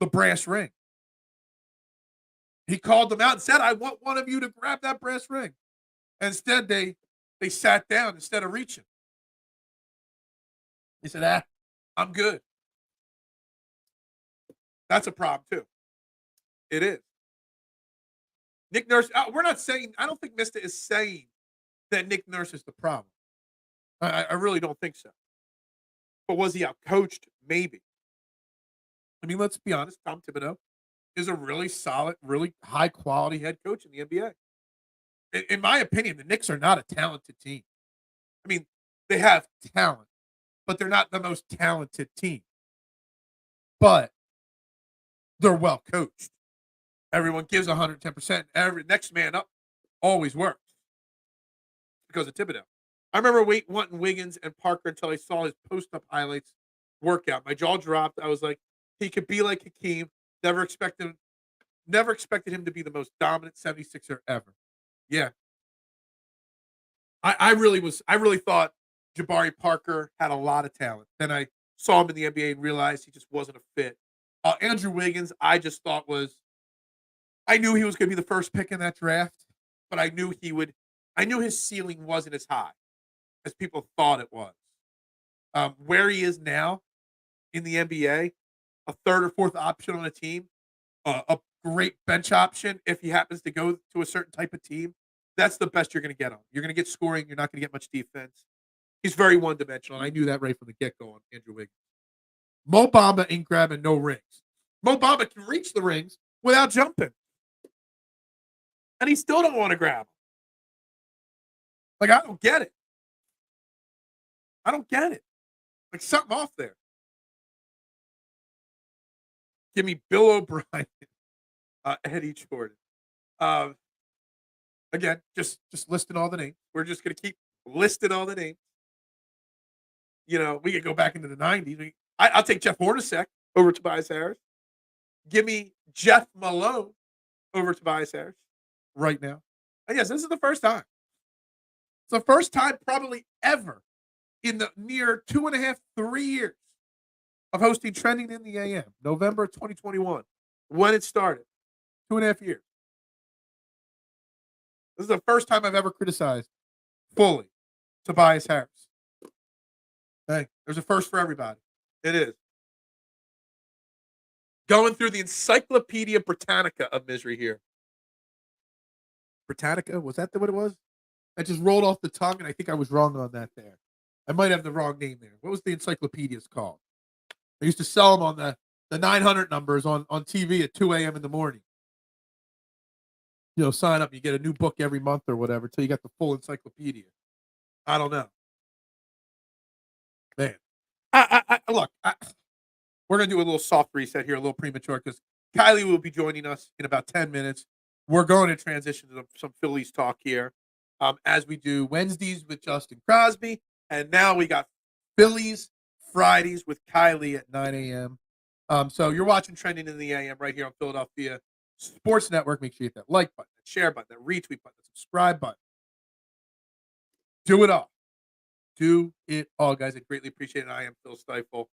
the brass ring. He called them out and said, I want one of you to grab that brass ring. And instead, they sat down instead of reaching. He said, I'm good. That's a problem, too. It is. Nick Nurse, we're not saying, I don't think Mista is saying that Nick Nurse is the problem. I really don't think so. But was he outcoached? Maybe. I mean, let's be honest. Tom Thibodeau is a really solid, really high-quality head coach in the NBA. In my opinion, the Knicks are not a talented team. I mean, they have talent, but they're not the most talented team. But they're well coached. Everyone gives 110%. Every next man up always works because of Thibodeau. I remember wanting Wiggins and Parker until I saw his post-up highlights workout. My jaw dropped. I was like, he could be like Hakeem. Never expected him to be the most dominant 76er ever. Yeah. I really thought Jabari Parker had a lot of talent. Then I saw him in the NBA and realized he just wasn't a fit. Andrew Wiggins, I just thought I knew he was going to be the first pick in that draft, but I knew his ceiling wasn't as high as people thought it was. Where he is now in the NBA, a third or fourth option on a team, a great bench option if he happens to go to a certain type of team. That's the best you're going to get on. You're going to get scoring. You're not going to get much defense. He's very one-dimensional, and I knew that right from the get-go on Andrew Wiggins. Mo Bamba ain't grabbing no rings. Mo Bamba can reach the rings without jumping. And he still don't want to grab them. Like, I don't get it. I don't get it. Like, something off there. Give me Bill O'Brien, Eddie Jordan. Again, just listing all the names. We're just going to keep listing all the names. You know, we could go back into the 90s. I'll take Jeff Hornacek over Tobias Harris. Give me Jeff Malone over Tobias Harris right now. And yes, this is the first time. It's the first time probably ever in the near 2.5, 3 years of hosting Trending in the AM, November 2021, when it started. 2.5 years. This is the first time I've ever criticized fully Tobias Harris. Hey, there's a first for everybody. It is. Going through the Encyclopedia Britannica of misery here. Britannica? Was that what it was? I just rolled off the tongue, and I think I was wrong on that there. I might have the wrong name there. What was the encyclopedias called? They used to sell them on the 900 numbers on TV at 2 a.m. in the morning. You know, sign up, you get a new book every month or whatever until you get the full encyclopedia. I don't know. Man. Look, we're going to do a little soft reset here, a little premature, because Kylie will be joining us in about 10 minutes. We're going to transition to some Phillies talk here, as we do Wednesdays with Justin Crosby. And now we got Phillies Fridays with Kylie at 9 a.m. So you're watching Trending in the AM right here on Philadelphia Sports Network. Make sure you hit that like button, that share button, that retweet button, that subscribe button. Do it all. Do it all, guys. I greatly appreciate it. I am Phil Stiefel.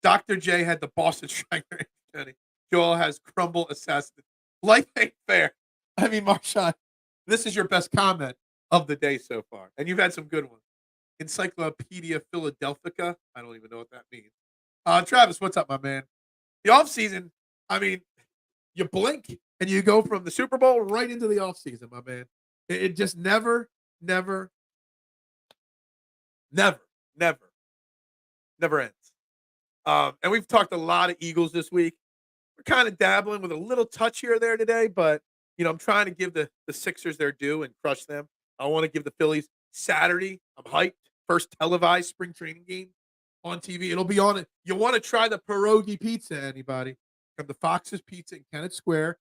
Dr. J had the Boston Striker. Joel has Crumble Assassin. Life ain't fair. I mean, Marshawn, this is your best comment of the day so far. And you've had some good ones. Encyclopedia Philadelphica. I don't even know what that means. Travis, what's up, my man? The offseason, I mean, you blink and you go from the Super Bowl right into the offseason, my man. It just never, never, never, never, never ends. And we've talked a lot of Eagles this week. We're kind of dabbling with a little touch here or there today, but I'm trying to give the Sixers their due and crush them. I want to give the Phillies Saturday. I'm hyped. First televised spring training game on TV. It'll be on it. You want to try the pierogi pizza, anybody? Come to Fox's Pizza in Kennett Square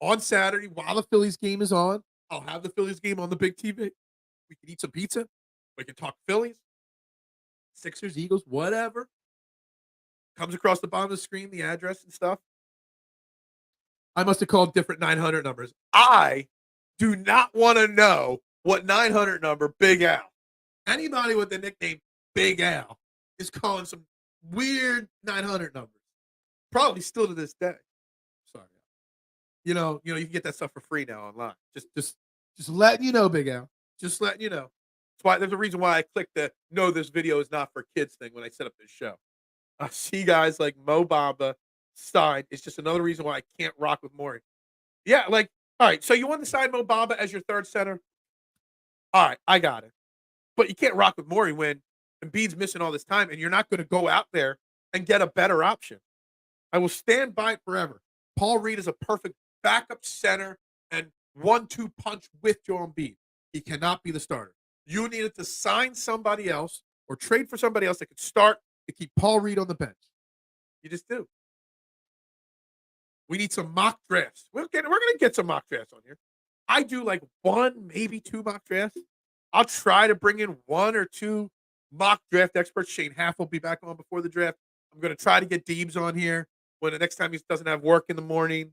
on Saturday while the Phillies game is on. I'll have the Phillies game on the big TV. We can eat some pizza. We can talk Phillies, Sixers, Eagles, whatever. Comes across the bottom of the screen, the address and stuff. I must have called different 900 numbers. I do not want to know what 900 number Big Al. Anybody with the nickname Big Al is calling some weird 900 numbers. Probably still to this day. Sorry. You can get that stuff for free now online. Just letting you know, Big Al. Just letting you know. That's why there's a reason why I clicked the "No, this video is not for kids" thing when I set up this show. I see guys like Mo Bamba signed. It's just another reason why I can't rock with Maury. Yeah, all right, so you want to sign Mo Bamba as your third center? All right, I got it. But you can't rock with Maury when Embiid's missing all this time, and you're not going to go out there and get a better option. I will stand by it forever. Paul Reed is a perfect backup center and 1-2 punch with Joel Embiid. He cannot be the starter. You needed to sign somebody else or trade for somebody else that could start to keep Paul Reed on the bench. You just do. We need some mock drafts. We're going to get some mock drafts on here. I do like 1, maybe 2 mock drafts. I'll try to bring in 1 or 2 mock draft experts. Shane Haff will be back on before the draft. I'm going to try to get Deebs on here when the next time he doesn't have work in the morning.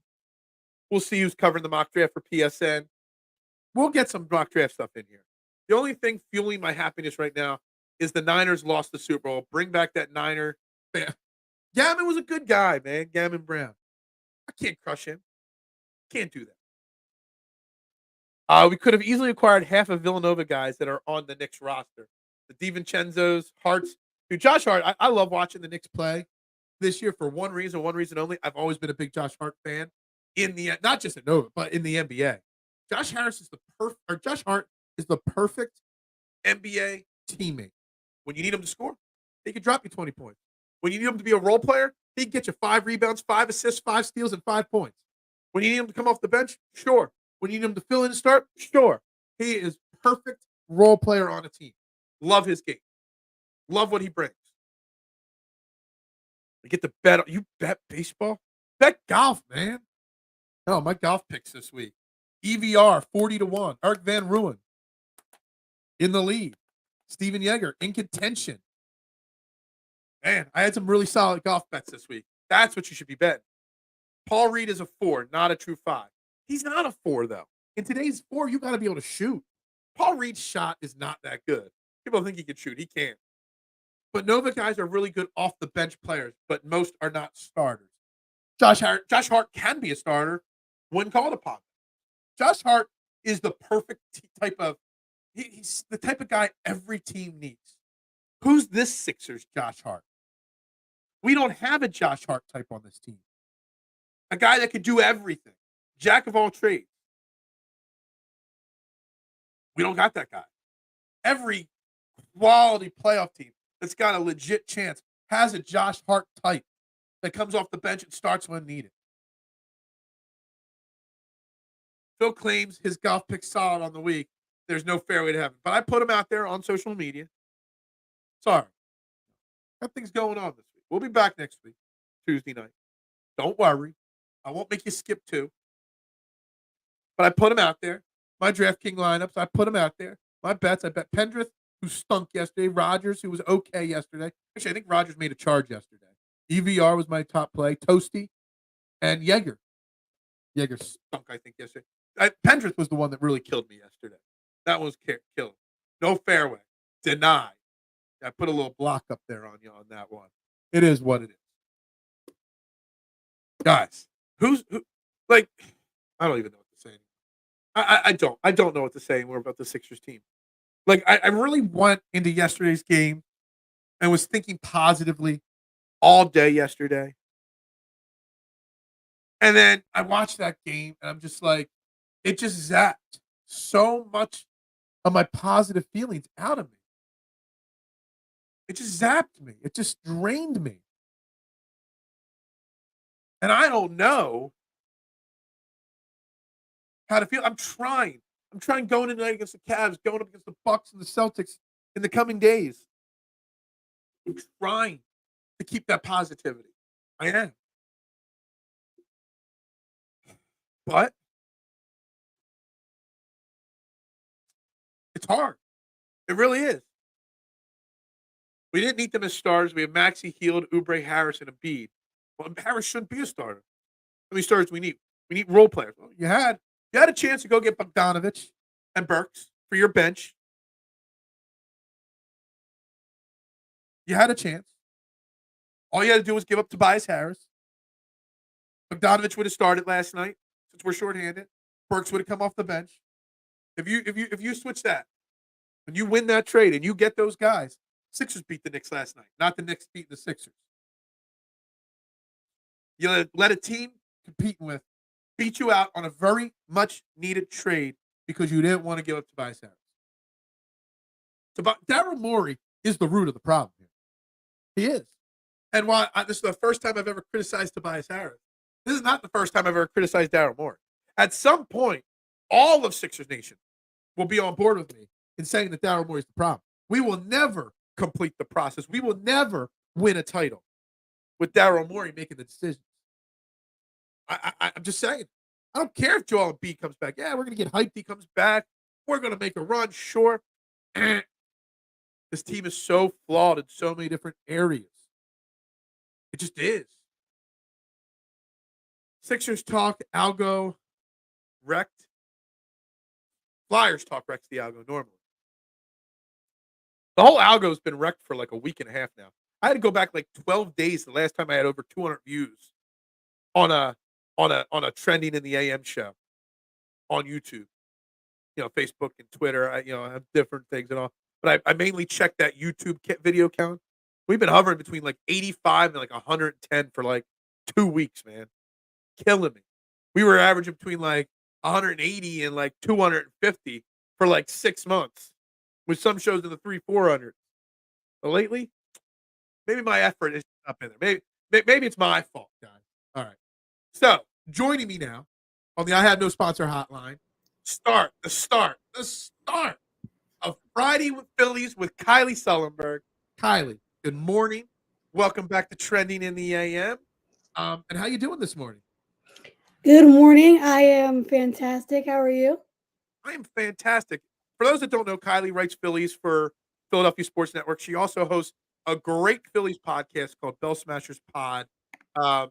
We'll see who's covering the mock draft for PSN. We'll get some mock draft stuff in here. The only thing fueling my happiness right now is the Niners lost the Super Bowl. Bring back that Niner fan. Gammon was a good guy, man. Gammon Brown. I can't crush him. Can't do that. We could have easily acquired half of Villanova guys that are on the Knicks roster. The DiVincenzo's, Harts. Dude, Josh Hart, I love watching the Knicks play this year for one reason only. I've always been a big Josh Hart fan not just at Nova, but in the NBA. Josh Hart is the perfect NBA teammate. When you need him to score, he can drop you 20 points. When you need him to be a role player, he can get you 5 rebounds, 5 assists, 5 steals, and 5 points. When you need him to come off the bench, sure. When you need him to fill in and start, sure. He is perfect role player on a team. Love his game. Love what he brings. You get to bet. You bet baseball? Bet golf, man. No, my golf picks this week. EVR 40-1. Eric Van Ruin in the lead. Steven Yeager in contention. Man, I had some really solid golf bets this week. That's what you should be betting. Paul Reed is a 4, not a true 5. He's not a 4, though. In today's 4, you got to be able to shoot. Paul Reed's shot is not that good. People think he can shoot. He can't. But Nova guys are really good off the bench players, but most are not starters. Josh Hart can be a starter when called upon. Josh Hart is the perfect type of he's the type of guy every team needs. Who's this Sixers Josh Hart? We don't have a Josh Hart type on this team. A guy that can do everything. Jack of all trades. We don't got that guy. Every quality playoff team that's got a legit chance has a Josh Hart type that comes off the bench and starts when needed. Phil claims his golf pick's solid on the week. There's no fair way to have it. But I put him out there on social media. Sorry. Got things going on this week. We'll be back next week, Tuesday night. Don't worry. I won't make you skip 2. But I put him out there. My DraftKings lineups, I put him out there. My bets, I bet Pendrith, who stunk yesterday. Rogers, who was okay yesterday. Actually, I think Rogers made a charge yesterday. EVR was my top play. Toasty and Yeager. Yeager stunk, I think, yesterday. Pendrith was the one that really killed me yesterday. That was killed. No fairway. Denied. I put a little block up there on you on that one. It is what it is. Guys, who I don't even know what to say anymore. I don't. I don't know what to say anymore about the Sixers team. Like, I really went into yesterday's game and was thinking positively all day yesterday. And then I watched that game and I'm just like, it just zapped so much of my positive feelings out of me. It just zapped me. It just drained me. And I don't know how to feel. I'm trying. I'm trying going tonight against the Cavs, going up against the Bucks and the Celtics in the coming days. I'm trying to keep that positivity. I am. But it's hard. It really is. We didn't need them as stars. We have Maxey, Healed, Oubre, Harris, and Embiid. Well, Harris shouldn't be a starter. How many stars we need? We need role players. Well, you had a chance to go get Bogdanovich and Burks for your bench. You had a chance. All you had to do was give up Tobias Harris. Bogdanovich would have started last night since we're shorthanded. Burks would have come off the bench. If you switch that and you win that trade and you get those guys, Sixers beat the Knicks last night, not the Knicks beating the Sixers. You let a team competing with beat you out on a very much needed trade because you didn't want to give up Tobias Harris. Daryl Morey is the root of the problem here. He is. And while this is the first time I've ever criticized Tobias Harris, this is not the first time I've ever criticized Daryl Morey. At some point, all of Sixers Nation will be on board with me in saying that Daryl Morey is the problem. We will never complete the process. We will never win a title with Daryl Morey making the decisions. I'm just saying. I don't care if Joel Embiid comes back. Yeah, we're going to get hyped. He comes back. We're going to make a run. Sure. This team is so flawed in so many different areas. It just is. Sixers talk, algo, wrecked. Flyers talk wrecks the algo normally. The whole algo's been wrecked for like a week and a half now. I had to go back like 12 days the last time I had over 200 views on a trending in the AM show on YouTube. You know, Facebook and Twitter. I have different things and all. But I mainly check that YouTube video count. We've been hovering between like 85 and like 110 for like 2 weeks, man. Killing me. We were averaging between like 180 and like 250 for like 6 months, with some shows in the 300-400. But lately, maybe my effort is up in there. Maybe it's my fault, guys. All right. So joining me now on the I Have No Sponsor hotline, the start of Friday with Phillies with Kylie Sullenberg. Kylie, good morning. Welcome back to Trending in the AM. And how you doing this morning? Good morning. I am fantastic. How are you? I am fantastic. For those that don't know, Kylie writes Phillies for Philadelphia Sports Network. She also hosts a great Phillies podcast called Bell Smashers Pod. And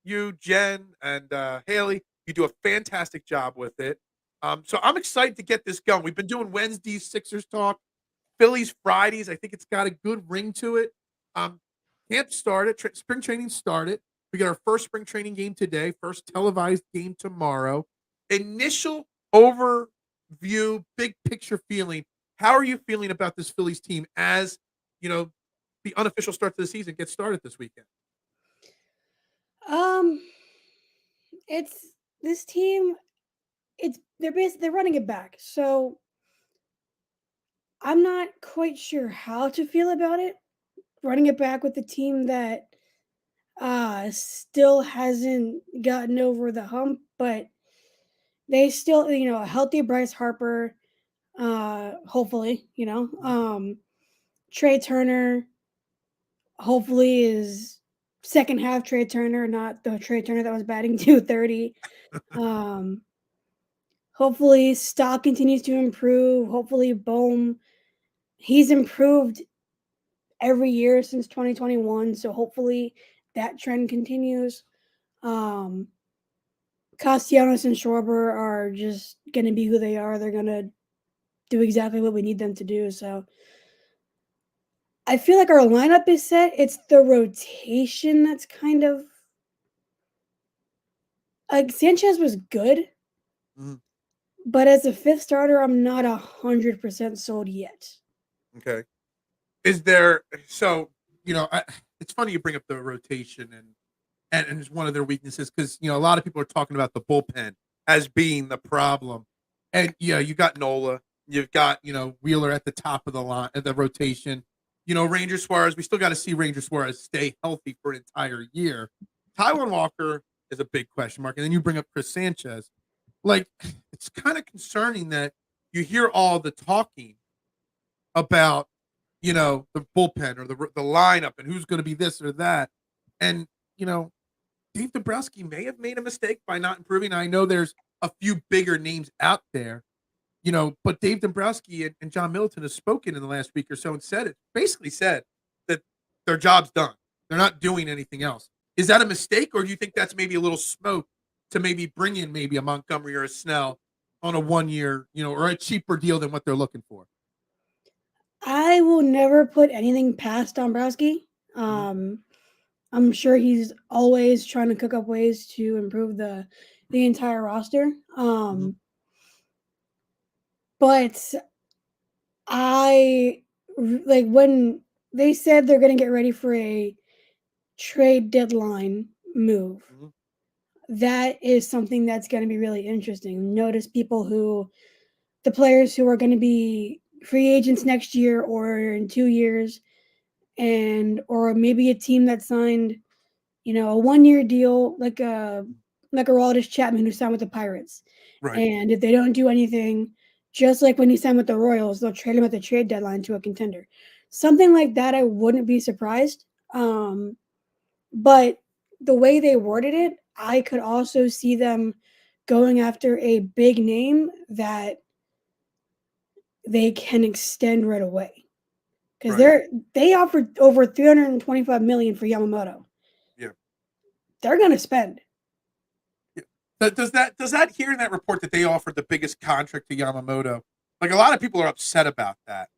you, Jen, and Haley, you do a fantastic job with it. So I'm excited to get this going. We've been doing Wednesdays, Sixers talk, Phillies Fridays. I think it's got a good ring to it. Camp started, spring training started. We got our first spring training game today, first televised game tomorrow. Initial overview, big picture feeling. How are you feeling about this Phillies team as, the unofficial start to the season gets started this weekend? It's this team. They're running it back. So I'm not quite sure how to feel about it. Running it back with the team that still hasn't gotten over the hump, but they still, a healthy Bryce Harper, hopefully, Trey Turner, hopefully is second half Trey Turner, not the Trey Turner that was batting 230. Hopefully stock continues to improve. Hopefully Bohm, he's improved every year since 2021. So hopefully that trend continues. Castellanos and Schwarber are just going to be who they are. They're going to do exactly what we need them to do. So I feel like our lineup is set. It's the rotation that's kind of like Sanchez was good. Mm-hmm. But as a fifth starter, I'm not 100% sold yet. Okay. Is there so it's funny you bring up the rotation and it's one of their weaknesses because a lot of people are talking about the bullpen as being the problem. And you got Nola, you've got Wheeler at the top of the line at the rotation. Ranger Suarez, we still got to see Ranger Suarez stay healthy for an entire year. Taiwan Walker is a big question mark. And then you bring up Chris Sanchez. Like, it's kind of concerning that you hear all the talking about the bullpen or the lineup and who's going to be this or that. And, Dave Dombrowski may have made a mistake by not improving. I know there's a few bigger names out there, but Dave Dombrowski and John Middleton have spoken in the last week or so and basically said that their job's done. They're not doing anything else. Is that a mistake, or do you think that's maybe a little smoke to maybe bring in maybe a Montgomery or a Snell on a 1 year, or a cheaper deal than what they're looking for? I will never put anything past Dombrowski. I'm sure he's always trying to cook up ways to improve the entire roster. But I like when they said they're going to get ready for a trade deadline move. That is something that's going to be really interesting. Notice the players who are going to be free agents next year or in 2 years, or maybe a team that signed, a 1-year deal like a Aroldis Chapman who signed with the Pirates. Right. And if they don't do anything, just like when he signed with the Royals, they'll trade him at the trade deadline to a contender. Something like that, I wouldn't be surprised. But the way they worded it, I could also see them going after a big name that they can extend right away. Because they offered over $325 million for Yamamoto. Yeah. They're going to spend. Yeah. Does that hear in that report that they offered the biggest contract to Yamamoto? Like, a lot of people are upset about that.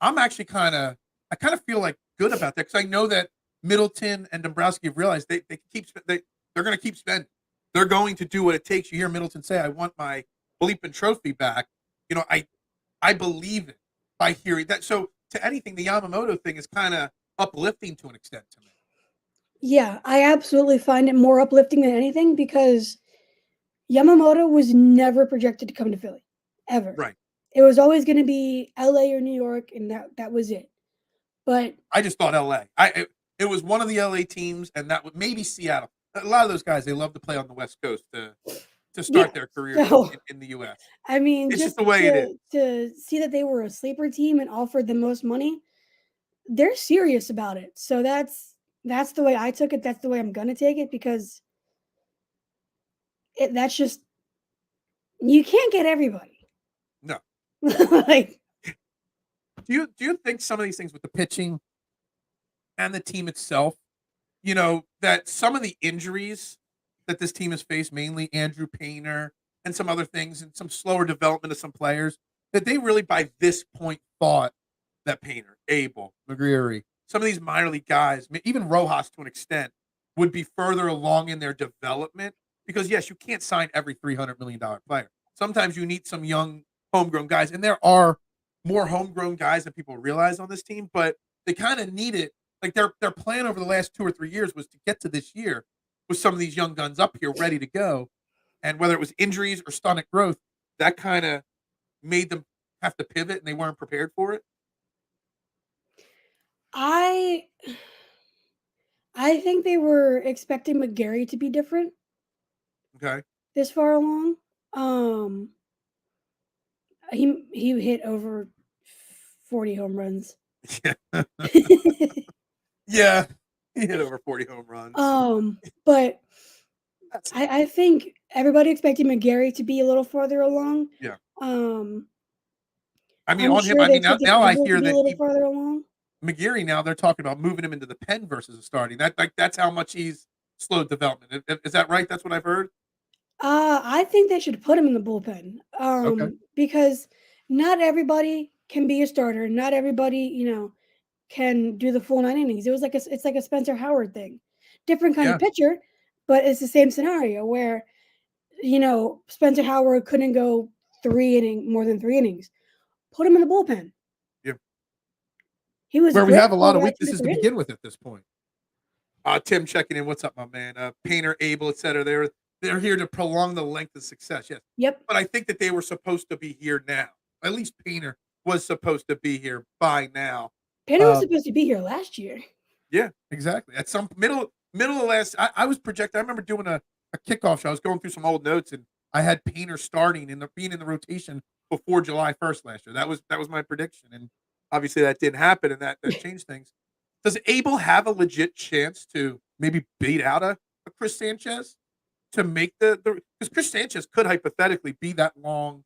I'm actually I kind of feel like good about that because I know that Middleton and Dombrowski have realized they're going to keep spending. They're going to do what it takes. You hear Middleton say, "I want my bleeping trophy back." I believe it by hearing that. So to anything, the Yamamoto thing is kind of uplifting to an extent to me. Yeah, I absolutely find it more uplifting than anything because Yamamoto was never projected to come to Philly, ever. Right. It was always going to be LA or New York, and that was it. But I just thought LA. It was one of the LA teams, and that would maybe Seattle. A lot of those guys, they love to play on the West Coast to start their career in the U.S. I mean, it's just the way it is. To see that they were a sleeper team and offered the most money, they're serious about it. So that's the way I took it. That's the way I'm gonna take it because that's just you can't get everybody. No. Like, do you think some of these things with the pitching and the team itself, that some of the injuries that this team has faced, mainly Andrew Painter and some other things and some slower development of some players, that they really by this point thought that Painter, Abel, McGreary, some of these minor league guys, even Rojas to an extent, would be further along in their development because, yes, you can't sign every $300 million player. Sometimes you need some young homegrown guys, and there are more homegrown guys than people realize on this team, but they kind of need it. Like their plan over the last 2 or 3 years was to get to this year with some of these young guns up here ready to go. And whether it was injuries or stunted growth, that kind of made them have to pivot and they weren't prepared for it. I think they were expecting McGarry to be different. Okay. This far along. He hit over 40 home runs. Yeah. Yeah. He hit over 40 home runs. But I think everybody expected McGarry to be a little farther along. Yeah. I mean, now I hear that a little farther along. McGarry, now they're talking about moving him into the pen versus a starting. That's how much he's slowed development. Is that right? That's what I've heard. I think they should put him in the bullpen. Okay. Because not everybody can be a starter. Not everybody, can do the full 9 innings. It's like a Spencer Howard thing. Different kind of pitcher, but it's the same scenario where, Spencer Howard couldn't go more than 3 innings. Put him in the bullpen. Yeah. He was where we great have a for lot of about 2 to weaknesses to 3 innings. begin with at this point. Tim checking in. What's up, my man? Painter, Abel, etc. They're here to prolong the length of success. Yes. Yep. But I think that they were supposed to be here now. At least Painter was supposed to be here by now. Painter was supposed to be here last year. Yeah, exactly. At some middle of last, I was projected. I remember doing a kickoff show. I was going through some old notes, and I had Painter starting and being in the rotation before July 1st last year. That was my prediction, and obviously that didn't happen, and that changed things. Does Abel have a legit chance to maybe beat out a Chris Sanchez to make the because Chris Sanchez could hypothetically be that long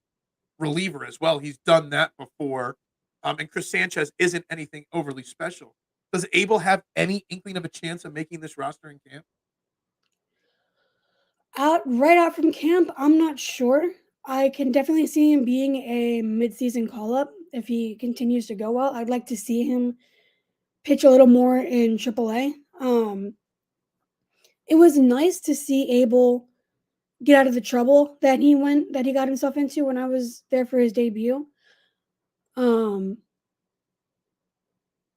reliever as well. He's done that before, and Chris Sanchez isn't anything overly special. Does Abel have any inkling of a chance of making this roster in camp? Right out from camp, I'm not sure. I can definitely see him being a midseason call-up if he continues to go well. I'd like to see him pitch a little more in AAA. It was nice to see Abel get out of the trouble that he got himself into when I was there for his debut.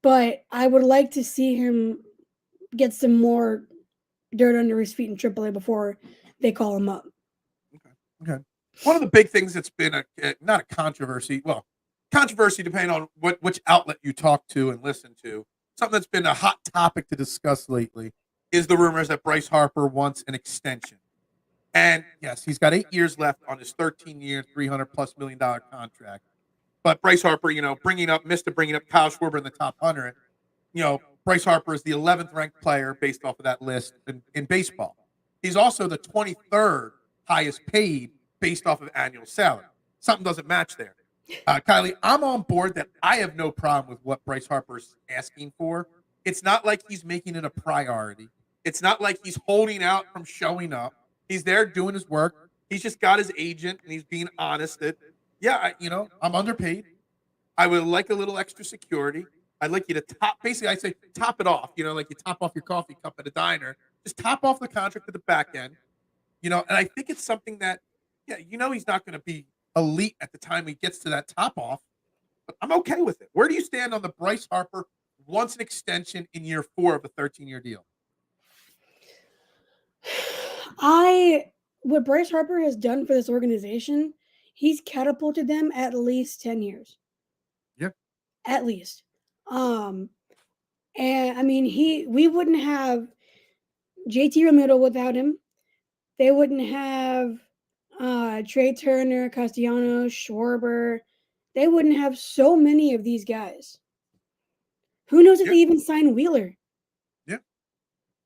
But I would like to see him get some more dirt under his feet in AAA before they call him up. Okay. One of the big things that's been not a controversy, well, controversy depending on which outlet you talk to and listen to. Something that's been a hot topic to discuss lately is the rumors that Bryce Harper wants an extension. And yes, he's got 8 years left on his 13-year, $300+ million contract. But Bryce Harper, bringing up Kyle Schwarber in the top 100. Bryce Harper is the 11th ranked player based off of that list in baseball. He's also the 23rd highest paid based off of annual salary. Something doesn't match there. Kylie, I'm on board that I have no problem with what Bryce Harper's asking for. It's not like he's making it a priority. It's not like he's holding out from showing up. He's there doing his work. He's just got his agent, and he's being honest that, I'm underpaid. I would like a little extra security. I'd like you to I'd say top it off, like you top off your coffee cup at a diner. Just top off the contract at the back end, and I think it's something that, he's not going to be elite at the time he gets to that top off, but I'm okay with it. Where do you stand on the Bryce Harper wants an extension in year 4 of a 13-year deal? What Bryce Harper has done for this organization, he's catapulted them at least 10 years. Yeah. At least. And I mean, we wouldn't have JT Realmuto without him. They wouldn't have Trey Turner, Castellanos, Schwarber. They wouldn't have so many of these guys. Who knows if they even sign Wheeler? Yeah.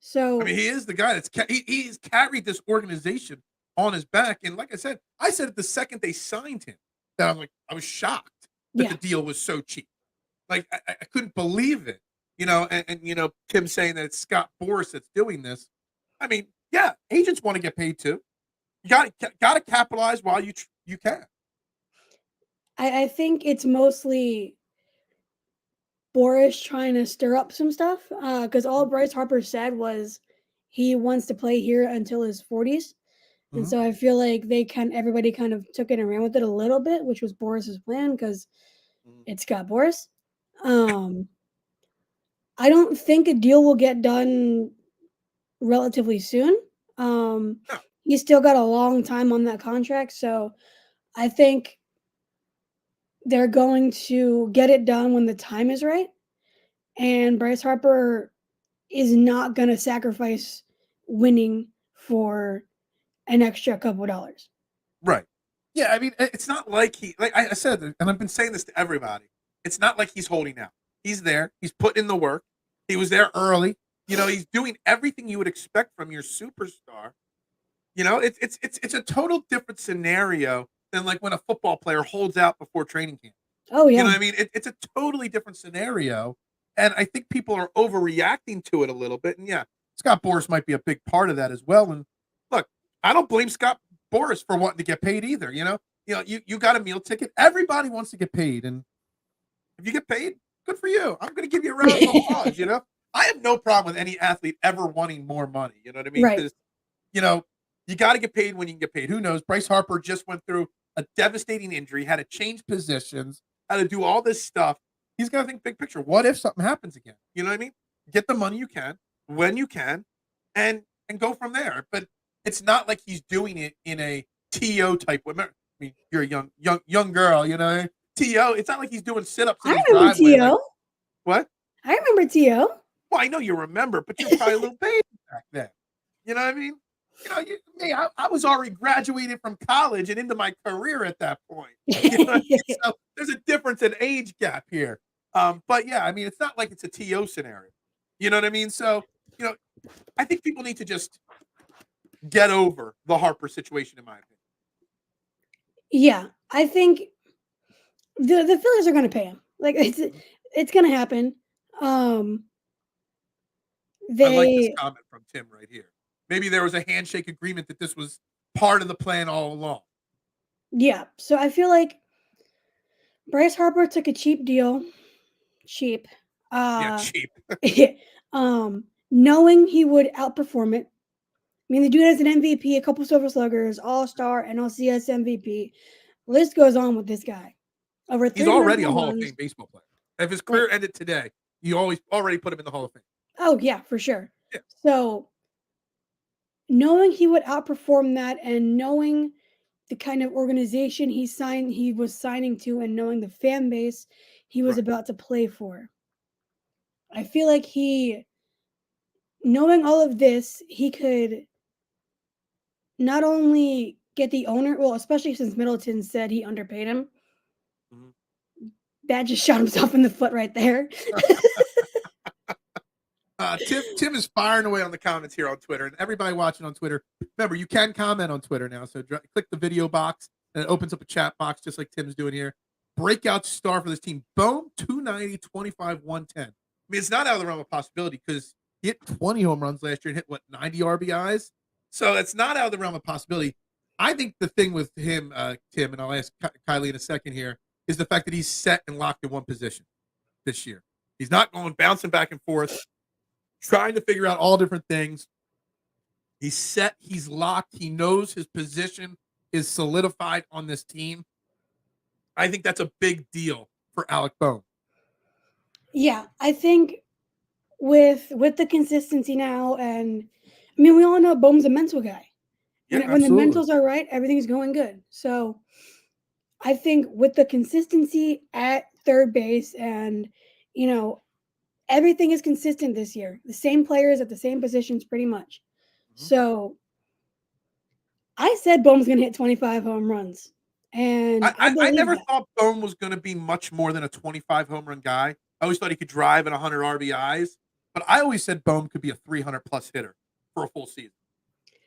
So I mean, he is the guy that's he's carried this organization on his back. And like I said it the second they signed him that I was shocked that the deal was so cheap. Like I couldn't believe it. And Tim saying that it's Scott Boras that's doing this. I mean, yeah, agents want to get paid too. You got to capitalize while you can. I think it's mostly Boras trying to stir up some stuff because all Bryce Harper said was he wants to play here until his 40s. And so I feel like everybody kind of took it and ran with it a little bit, which was Boras's plan because it's Scott Boras. I don't think a deal will get done relatively soon. He's still got a long time on that contract, so I think they're going to get it done when the time is right. And Bryce Harper is not going to sacrifice winning for an extra couple dollars. Right. Yeah, I mean, it's not like like I said, and I've been saying this to everybody. It's not like he's holding out. He's there. He's putting in the work. He was there early. He's doing everything you would expect from your superstar. It's a total different scenario than like when a football player holds out before training camp. Oh, yeah. You know what I mean? It's a totally different scenario. And I think people are overreacting to it a little bit. And yeah, Scott Boras might be a big part of that as well. And look, I don't blame Scott Boras for wanting to get paid either. You got a meal ticket. Everybody wants to get paid. And if you get paid, good for you. I'm going to give you a round of applause, I have no problem with any athlete ever wanting more money. You know what I mean? Right. Because, you got to get paid when you can get paid. Who knows? Bryce Harper just went through a devastating injury, had to change positions, had to do all this stuff. He's got to think big picture. What if something happens again? You know what I mean? Get the money you can, when you can, and go from there. But it's not like he's doing it in a TO type way. I mean, you're a young girl, you know. TO. It's not like he's doing sit-ups in I his remember driveway. TO. Like, what? I remember TO. Well, I know you remember, but you're probably a little baby back then. You know what I mean? You know, I was already graduated from college and into my career at that point. You know what I mean? So there's a difference in age gap here. But yeah, I mean, it's not like it's a TO scenario. You know what I mean? So, I think people need to just get over the Harper situation, in my opinion. Yeah, I think the Phillies are going to pay him. Like it's going to happen. I like this comment from Tim right here. Maybe there was a handshake agreement that this was part of the plan all along. Yeah, so I feel like Bryce Harper took a cheap deal. Cheap. Cheap. Knowing he would outperform it. I mean, the dude has an MVP, a couple Silver Sluggers, All-Star, NLCS MVP. List goes on with this guy. He's already a Hall of Fame baseball player. If his career ended today, you already put him in the Hall of Fame. Oh, yeah, for sure. Yeah. So, knowing he would outperform that and knowing the kind of organization he was signing to and knowing the fan base he was about to play for, I feel like knowing all of this, he could not only get the owner, well, especially since Middleton said he underpaid him. Mm-hmm. That just shot himself in the foot right there. Tim is firing away on the comments here on Twitter, and everybody watching on Twitter, remember, you can comment on Twitter now. So click the video box, and it opens up a chat box just like Tim's doing here. Breakout star for this team, Bohm, 290, 25, 110. I mean, it's not out of the realm of possibility because he hit 20 home runs last year and hit, 90 RBIs? So it's not out of the realm of possibility. I think the thing with him, Tim, and I'll ask Kylie in a second here, is the fact that he's set and locked in one position this year. He's not going bouncing back and forth, trying to figure out all different things. He's set. He's locked. He knows his position is solidified on this team. I think that's a big deal for Alec Bohm. Yeah, I think with the consistency now, and I mean, we all know Bohm's a mental guy. Yeah, when the mentals are right, everything's going good. So I think with the consistency at third base and, everything is consistent this year. The same players at the same positions pretty much. Mm-hmm. So I said Bohm's going to hit 25 home runs. And I never thought Bohm was going to be much more than a 25 home run guy. I always thought he could drive at 100 RBIs. But I always said Bohm could be a 300-plus hitter for a full season.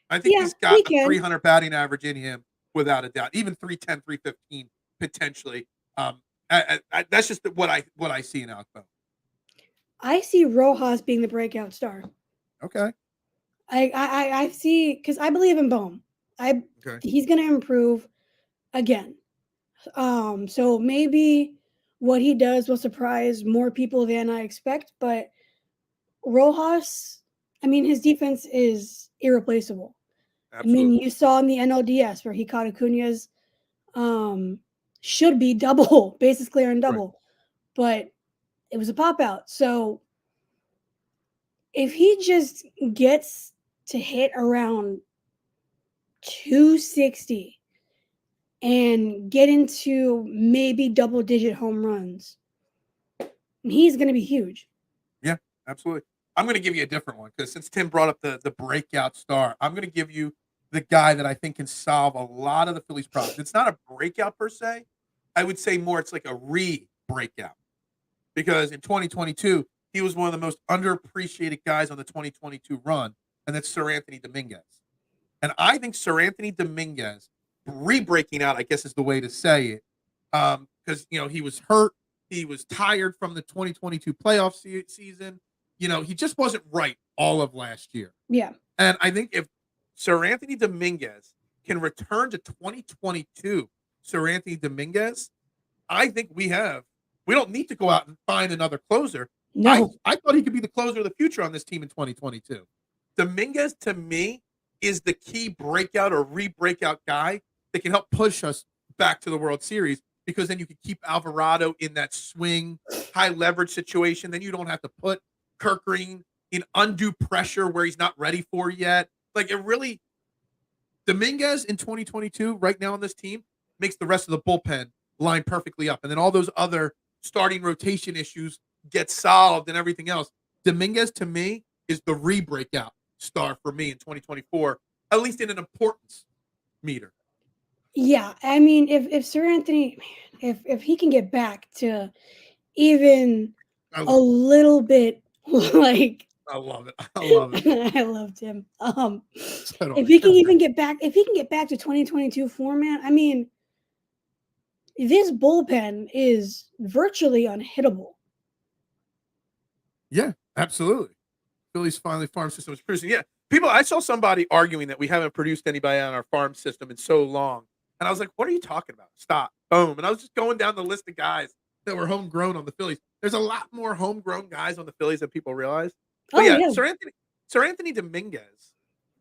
I think he's got a 300 batting average in him without a doubt. Even 310, 315 potentially. That's just what I see in Alec Bohm. I see Rojas being the breakout star. Okay. I see, because I believe in Bohm. He's going to improve again. So maybe what he does will surprise more people than I expect. But Rojas, I mean, his defense is irreplaceable. Absolutely. I mean, you saw in the NLDS where he caught Acuna's should be double, bases clear and double. Right. But it was a pop out. So if he just gets to hit around 260 and get into maybe double-digit home runs, he's going to be huge. Yeah, absolutely. I'm going to give you a different one because since Tim brought up the breakout star, I'm going to give you the guy that I think can solve a lot of the Phillies' problems. It's not a breakout per se. I would say more it's like a re-breakout because in 2022, he was one of the most underappreciated guys on the 2022 run, and that's Sirianni Dominguez. And I think Sirianni Dominguez re-breaking out, I guess is the way to say it, because, he was hurt. He was tired from the 2022 playoff season. He just wasn't right all of last year. Yeah. And I think if Sirianni Dominguez can return to 2022 Sirianni Dominguez, I think we don't need to go out and find another closer. No. I thought he could be the closer of the future on this team in 2022. Dominguez, to me, is the key breakout or re-breakout guy that can help push us back to the World Series, because then you could keep Alvarado in that swing, high leverage situation. Then you don't have to put Kirk Green in undue pressure where he's not ready for yet. Like, it really, Dominguez in 2022 right now on this team makes the rest of the bullpen line perfectly up. And then all those other starting rotation issues get solved and everything else. Dominguez, to me, is the re-breakout star for me in 2024, at least in an importance meter. Yeah, I mean, if Sir Anthony, if he can get back to even a little bit like I love it. I love it. I loved him. So if he can even get back, if he can get back to 2022 format, I mean, this bullpen is virtually unhittable. Yeah, absolutely. Phillies finally farm system is producing. Yeah, people. I saw somebody arguing that we haven't produced anybody on our farm system in so long, and I was like, "What are you talking about? Stop!" Boom. And I was just going down the list of guys that were homegrown on the Phillies. There's a lot more homegrown guys on the Phillies than people realize. But yeah, Sir Anthony Dominguez,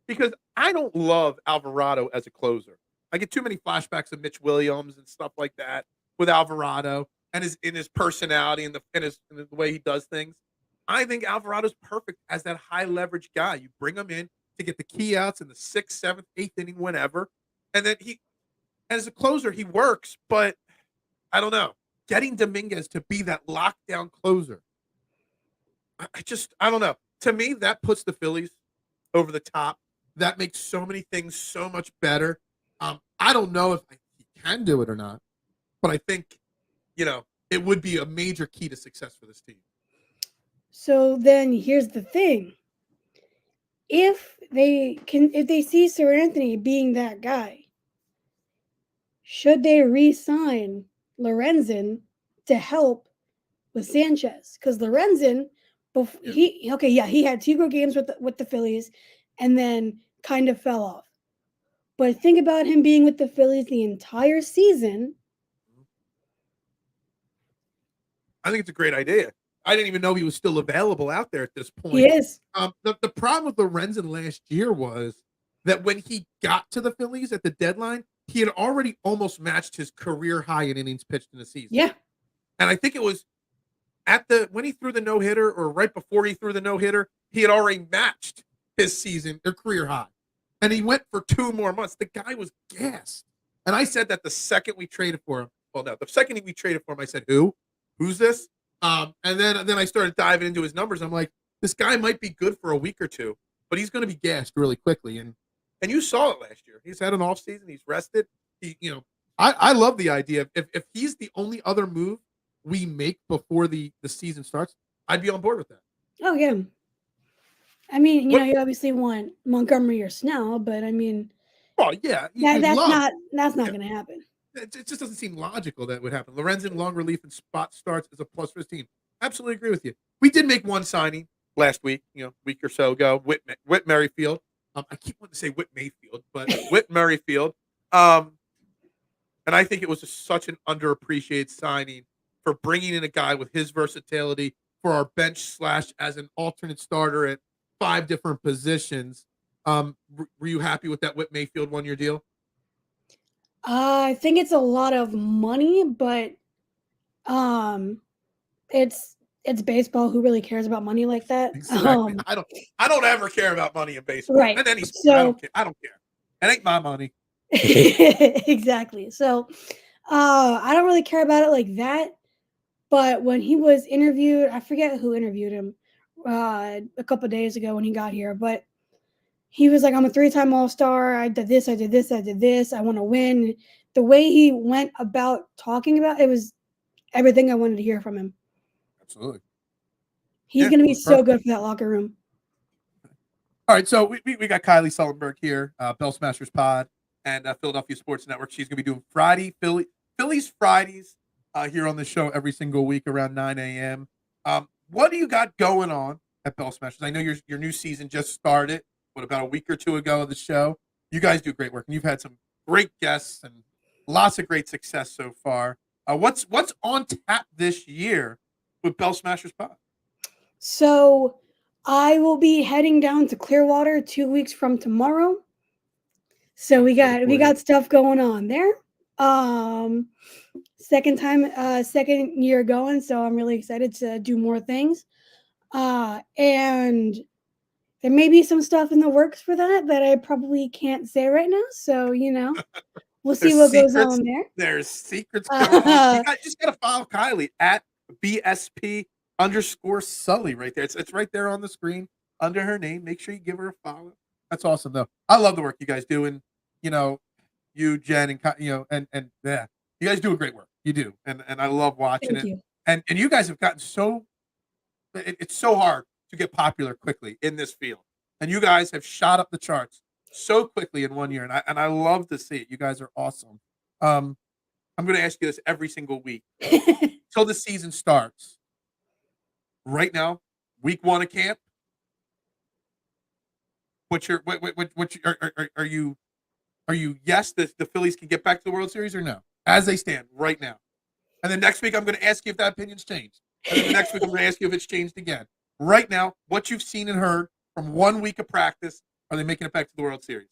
because I don't love Alvarado as a closer. I get too many flashbacks of Mitch Williams and stuff like that with Alvarado and his personality and the way he does things. I think Alvarado's perfect as that high leverage guy. You bring him in to get the key outs in the 6th, 7th, 8th inning, whenever. And then as a closer, he works, but I don't know. Getting Dominguez to be that lockdown closer, I don't know. To me, that puts the Phillies over the top. That makes so many things so much better. I don't know if he can do it or not, but I think, it would be a major key to success for this team. So then here's the thing. If they see Sir Anthony being that guy, should they re-sign Lorenzen to help with Sanchez? Because Lorenzen, he had 2 good games with the Phillies, and then kind of fell off. But think about him being with the Phillies the entire season. I think it's a great idea. I didn't even know he was still available out there at this point. He is. The problem with Lorenzen last year was that when he got to the Phillies at the deadline, he had already almost matched his career high in innings pitched in the season. Yeah. And I think it was when he threw the no-hitter, or right before he threw the no-hitter, he had already matched his career high. And he went for 2 more months. The guy was gassed. And I said that the second we traded for him. Well, no, the second we traded for him, I said, who's this? And then I started diving into his numbers. I'm like, this guy might be good for a week or two, but he's going to be gassed really quickly. And you saw it last year. He's had an off season. He's rested. I love the idea. If he's the only other move we make before the season starts, I'd be on board with that. Oh yeah. I mean, you obviously want Montgomery or Snell, but I mean, well, yeah, that's not going to happen. It just doesn't seem logical that would happen. Lorenzen, long relief and spot starts is a plus for his team. Absolutely agree with you. We did make one signing last week, week or so ago, Whit Merrifield. I keep wanting to say Whit Mayfield, but Whit Merrifield. And I think it was such an underappreciated signing for bringing in a guy with his versatility for our bench / as an alternate starter at 5 different positions. Were you happy with that Whit Mayfield 1-year deal? I think it's a lot of money, but it's baseball. Who really cares about money like that? Exactly. I don't ever care about money in baseball. Right. And any sport, I don't care. It ain't my money. Exactly. So I don't really care about it like that. But when he was interviewed, I forget who interviewed him a couple of days ago when he got here, but he was like, I'm a 3-time All-Star. I did this, I did this, I did this. I want to win. The way he went about talking about it was everything I wanted to hear from him. Absolutely. He's going to be so good for that locker room. All right, so we got Kylee Sullenberg here, Bell Smashers Pod and Philadelphia Sports Network. She's going to be doing Phillies Phridays here on the show every single week around 9 a.m. What do you got going on at Bell Smashers? I know your new season just started. About a week or 2 ago of the show. You guys do great work, and you've had some great guests and lots of great success so far. What's on tap this year with Bell Smashers Pod? So I will be heading down to Clearwater 2 weeks from tomorrow. So we got stuff going on there. Second year going, so I'm really excited to do more things. And there may be some stuff in the works for that I probably can't say right now. So, we'll see There's what goes secrets. on there. There's secrets coming on. You Uh, just got to follow Kylie at BSP_Sully right there. It's right there on the screen under her name. Make sure you give her a follow. That's awesome, though. I love the work you guys do, and you, Jen, and and yeah, you guys do a great work. You do, and I love watching Thank it. you. And you guys have gotten so it's so hard to get popular quickly in this field, and you guys have shot up the charts so quickly in 1 year, and I love to see it. You guys are awesome. Um, I'm going to ask you this every single week till the season starts. Right now, week 1 of camp. What's your are you yes the Phillies can get back to the World Series or no as they stand right now? And then next week I'm going to ask you if that opinion's changed. And then the next week I'm going to ask you if it's changed again. Right now, what you've seen and heard from 1 week of practice, are they making it back to the World Series?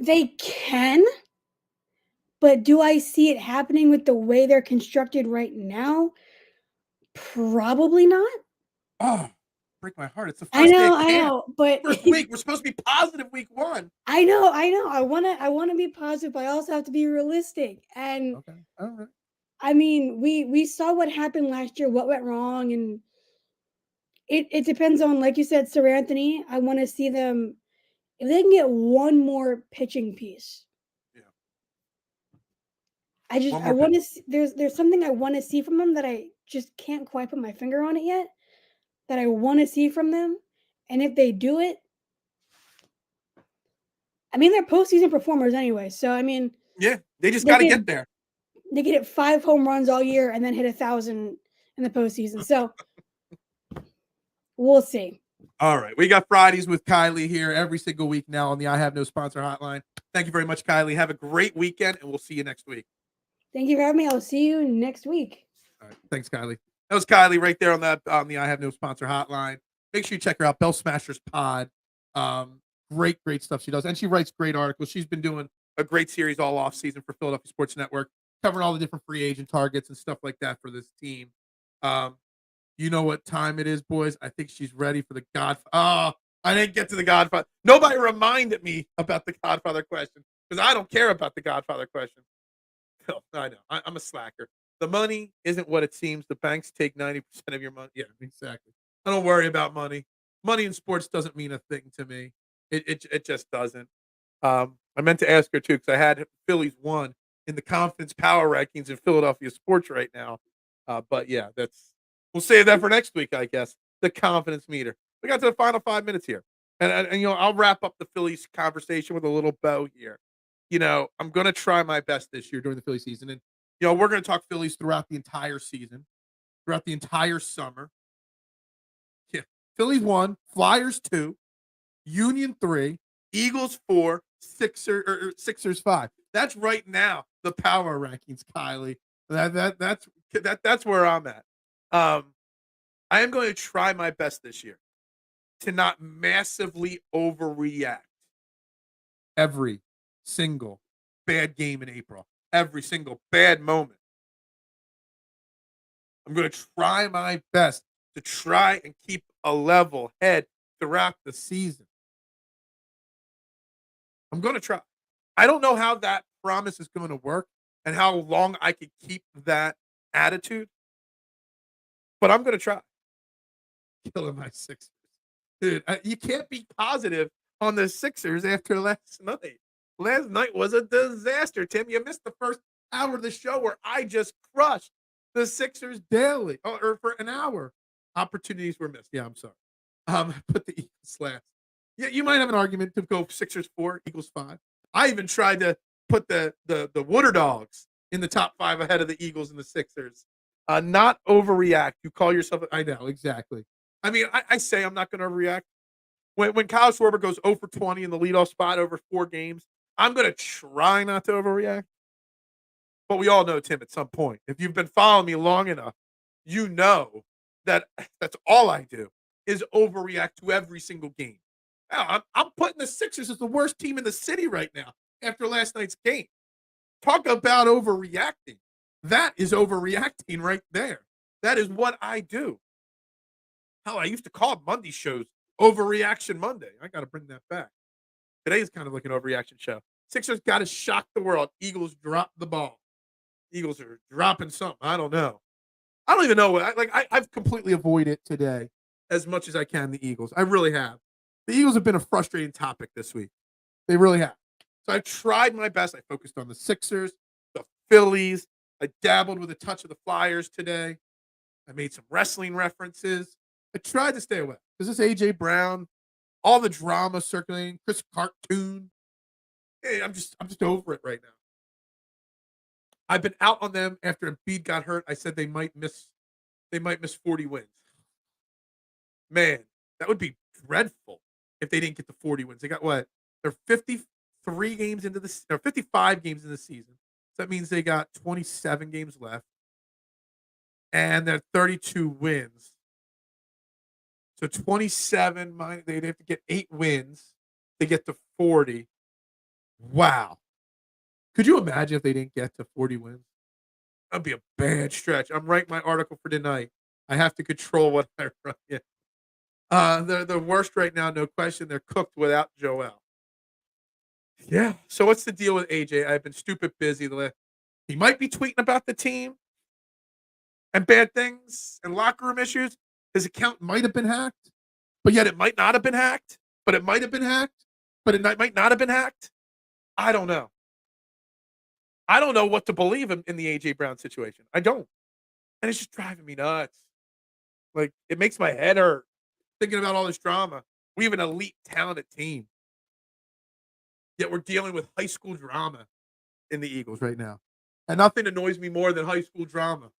They can, but do I see it happening with the way they're constructed right now? Probably not. Oh, break my heart. It's the I first day of know, I camp. know, but First week. We're supposed to be positive week 1. I know. I wanna be positive, but I also have to be realistic. And Okay. All right. I mean, we saw what happened last year, what went wrong, and it depends on, like you said, Sir Anthony. I want to see them if they can get one more pitching piece. Yeah. I One more want pitch. to. There's something I want to see from them that I just can't quite put my finger on it yet. That I want to see from them, and if they do it, I mean they're postseason performers anyway. So I mean Yeah. They just they got to could get there. they could hit 5 home runs all year and then hit 1,000 in the postseason. So we'll see. All right. We got Fridays with Kylie here every single week now on the I Have No Sponsor hotline. Thank you very much, Kylie. Have a great weekend, and we'll see you next week. Thank you for having me. I'll see you next week. All right. Thanks, Kylie. That was Kylie right there on the I Have No Sponsor hotline. Make sure you check her out, Bell Smashers Pod. Great stuff she does. And she writes great articles. She's been doing a great series all off season for Philadelphia Sports Network, covering all the different free agent targets and stuff like that for this team. You know what time it is, boys. I think she's ready for the Godfather. Oh, I didn't get to the Godfather. Nobody reminded me about the Godfather question because I don't care about the Godfather question. No, I know. I'm a slacker. The money isn't what it seems. The banks take 90% of your money. Yeah, exactly. I don't worry about money. Money in sports doesn't mean a thing to me. It just doesn't. I meant to ask her too because I had Phillies 1 in the confidence power rankings in Philadelphia sports right now. But yeah, we'll save that for next week, I guess. The confidence meter. We got to the final 5 minutes here, and I'll wrap up the Phillies conversation with a little bow here. I'm going to try my best this year during the Philly season. And, we're going to talk Phillies throughout the entire season, throughout the entire summer. Yeah. Phillies 1, Flyers 2, Union 3, Eagles 4, Sixers 5. That's right now the power rankings, Kylie. That's where I'm at. I am going to try my best this year to not massively overreact every single bad game in April, every single bad moment. I'm going to try my best to try and keep a level head throughout the season. I'm going to try. I don't know how that promise is going to work and how long I could keep that attitude, but I'm going to try. Killing my Sixers. Dude, you can't be positive on the Sixers after last night. Last night was a disaster, Tim. You missed the first hour of the show where I just crushed the Sixers daily, or for an hour. Opportunities were missed. Yeah, I'm sorry. Put the Eagles last. Yeah, you might have an argument to go Sixers 4, Eagles 5. I even tried to put the Wooder Dogs in the top 5 ahead of the Eagles and the Sixers. Not overreact. You call yourself. I know exactly. I mean, I say I'm not going to overreact. When Kyle Schwarber goes 0 for 20 in the leadoff spot over 4 games, I'm going to try not to overreact. But we all know, Tim, at some point, if you've been following me long enough, you know that that's all I do is overreact to every single game. I'm putting the Sixers as the worst team in the city right now after last night's game. Talk about overreacting. That is overreacting right there. That is what I do. Hell, I used to call Monday shows Overreaction Monday. I got to bring that back. Today is kind of like an overreaction show. Sixers got to shock the world. Eagles drop the ball. Eagles are dropping something. I don't know. I don't even know what. I've completely avoided today as much as I can the Eagles. I really have. The Eagles have been a frustrating topic this week. They really have. So I've tried my best. I focused on the Sixers, the Phillies. I dabbled with a touch of the Flyers today. I made some wrestling references. I tried to stay away. Because this AJ Brown, all the drama circulating, Chris Cartoon. Hey, I'm just over it right now. I've been out on them after Embiid got hurt. I said they might miss 40 wins. Man, that would be dreadful if they didn't get the 40 wins. They got what? They're 53 games into the or 55 games in the season. So that means they got 27 games left. And they're 32 wins. So 27 they'd have to get 8 wins to get to 40. Wow. Could you imagine if they didn't get to 40 wins? That'd be a bad stretch. I'm writing my article for tonight. I have to control what I write. Yeah. They're the worst right now, no question. They're cooked without Joel. Yeah. So what's the deal with AJ? I've been stupid busy. He might be tweeting about the team and bad things and locker room issues. His account might have been hacked, but yet it might not have been hacked. But it might have been hacked, but it might not have been hacked. I don't know. I don't know what to believe in the AJ Brown situation. I don't. And it's just driving me nuts. Like, it makes my head hurt thinking about all this drama. We have an elite, talented team. Yet we're dealing with high school drama in the Eagles right now. And nothing annoys me more than high school drama.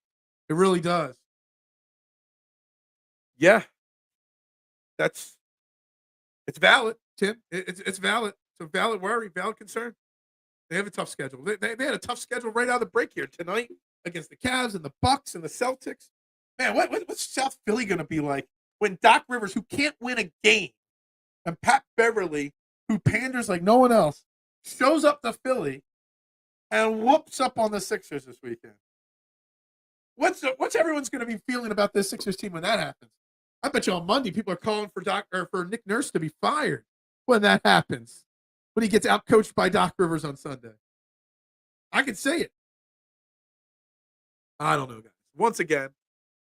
It really does. Yeah. It's valid, Tim. It's valid. It's a valid worry, valid concern. They have a tough schedule. They had a tough schedule right out of the break here tonight against the Cavs and the Bucks and the Celtics. Man, what's South Philly going to be like when Doc Rivers, who can't win a game, and Pat Beverly, who panders like no one else, shows up to Philly and whoops up on the Sixers this weekend? What's everyone's going to be feeling about this Sixers team when that happens? I bet you on Monday people are calling for Nick Nurse to be fired when that happens. When he gets outcoached by Doc Rivers on Sunday. I can say it. I don't know, guys. Once again,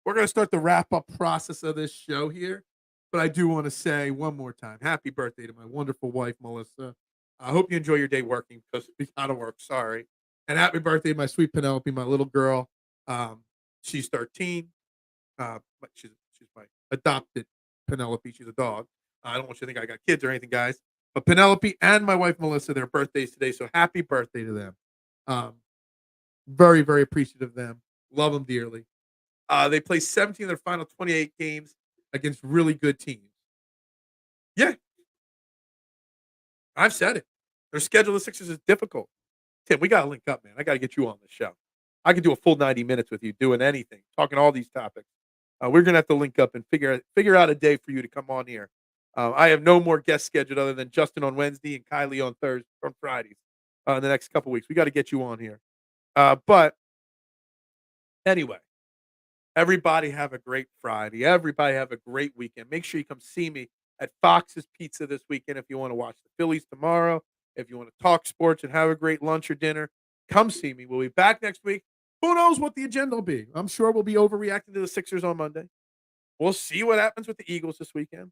we're going to start the wrap-up process of this show here. But I do want to say one more time, happy birthday to my wonderful wife, Melissa. I hope you enjoy your day working because we got to work. Sorry. And happy birthday to my sweet Penelope, my little girl. She's 13. She's my adopted Penelope. She's a dog. I don't want you to think I got kids or anything, guys. But Penelope and my wife, Melissa, their birthdays today. So happy birthday to them. Very, very appreciative of them. Love them dearly. They play 17 of their final 28 games against really good teams. Yeah. I've said it. Their schedule of the Sixers is difficult. Tim, we got to link up, man. I got to get you on the show. I could do a full 90 minutes with you doing anything, talking all these topics. We're going to have to link up and figure out a day for you to come on here. I have no more guests scheduled other than Justin on Wednesday and Kylee on Fridays in the next couple weeks. We got to get you on here. But anyway, everybody have a great Friday. Everybody have a great weekend. Make sure you come see me at Fox's Pizza this weekend if you want to watch the Phillies tomorrow. If you want to talk sports and have a great lunch or dinner, come see me. We'll be back next week. Who knows what the agenda will be? I'm sure we'll be overreacting to the Sixers on Monday. We'll see what happens with the Eagles this weekend.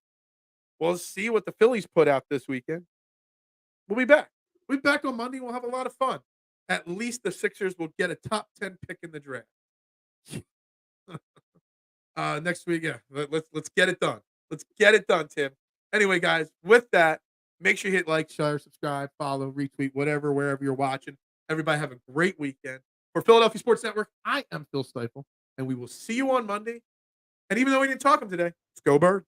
We'll see what the Phillies put out this weekend. We'll be back. We'll be back on Monday. We'll have a lot of fun. At least the Sixers will get a top 10 pick in the draft. Next week, yeah. Let's get it done. Let's get it done, Tim. Anyway, guys, with that, make sure you hit like, share, subscribe, follow, retweet, whatever, wherever you're watching. Everybody have a great weekend. For Philadelphia Sports Network, I am Phil Stiefel, and we will see you on Monday. And even though we didn't talk them today, let's go Birds.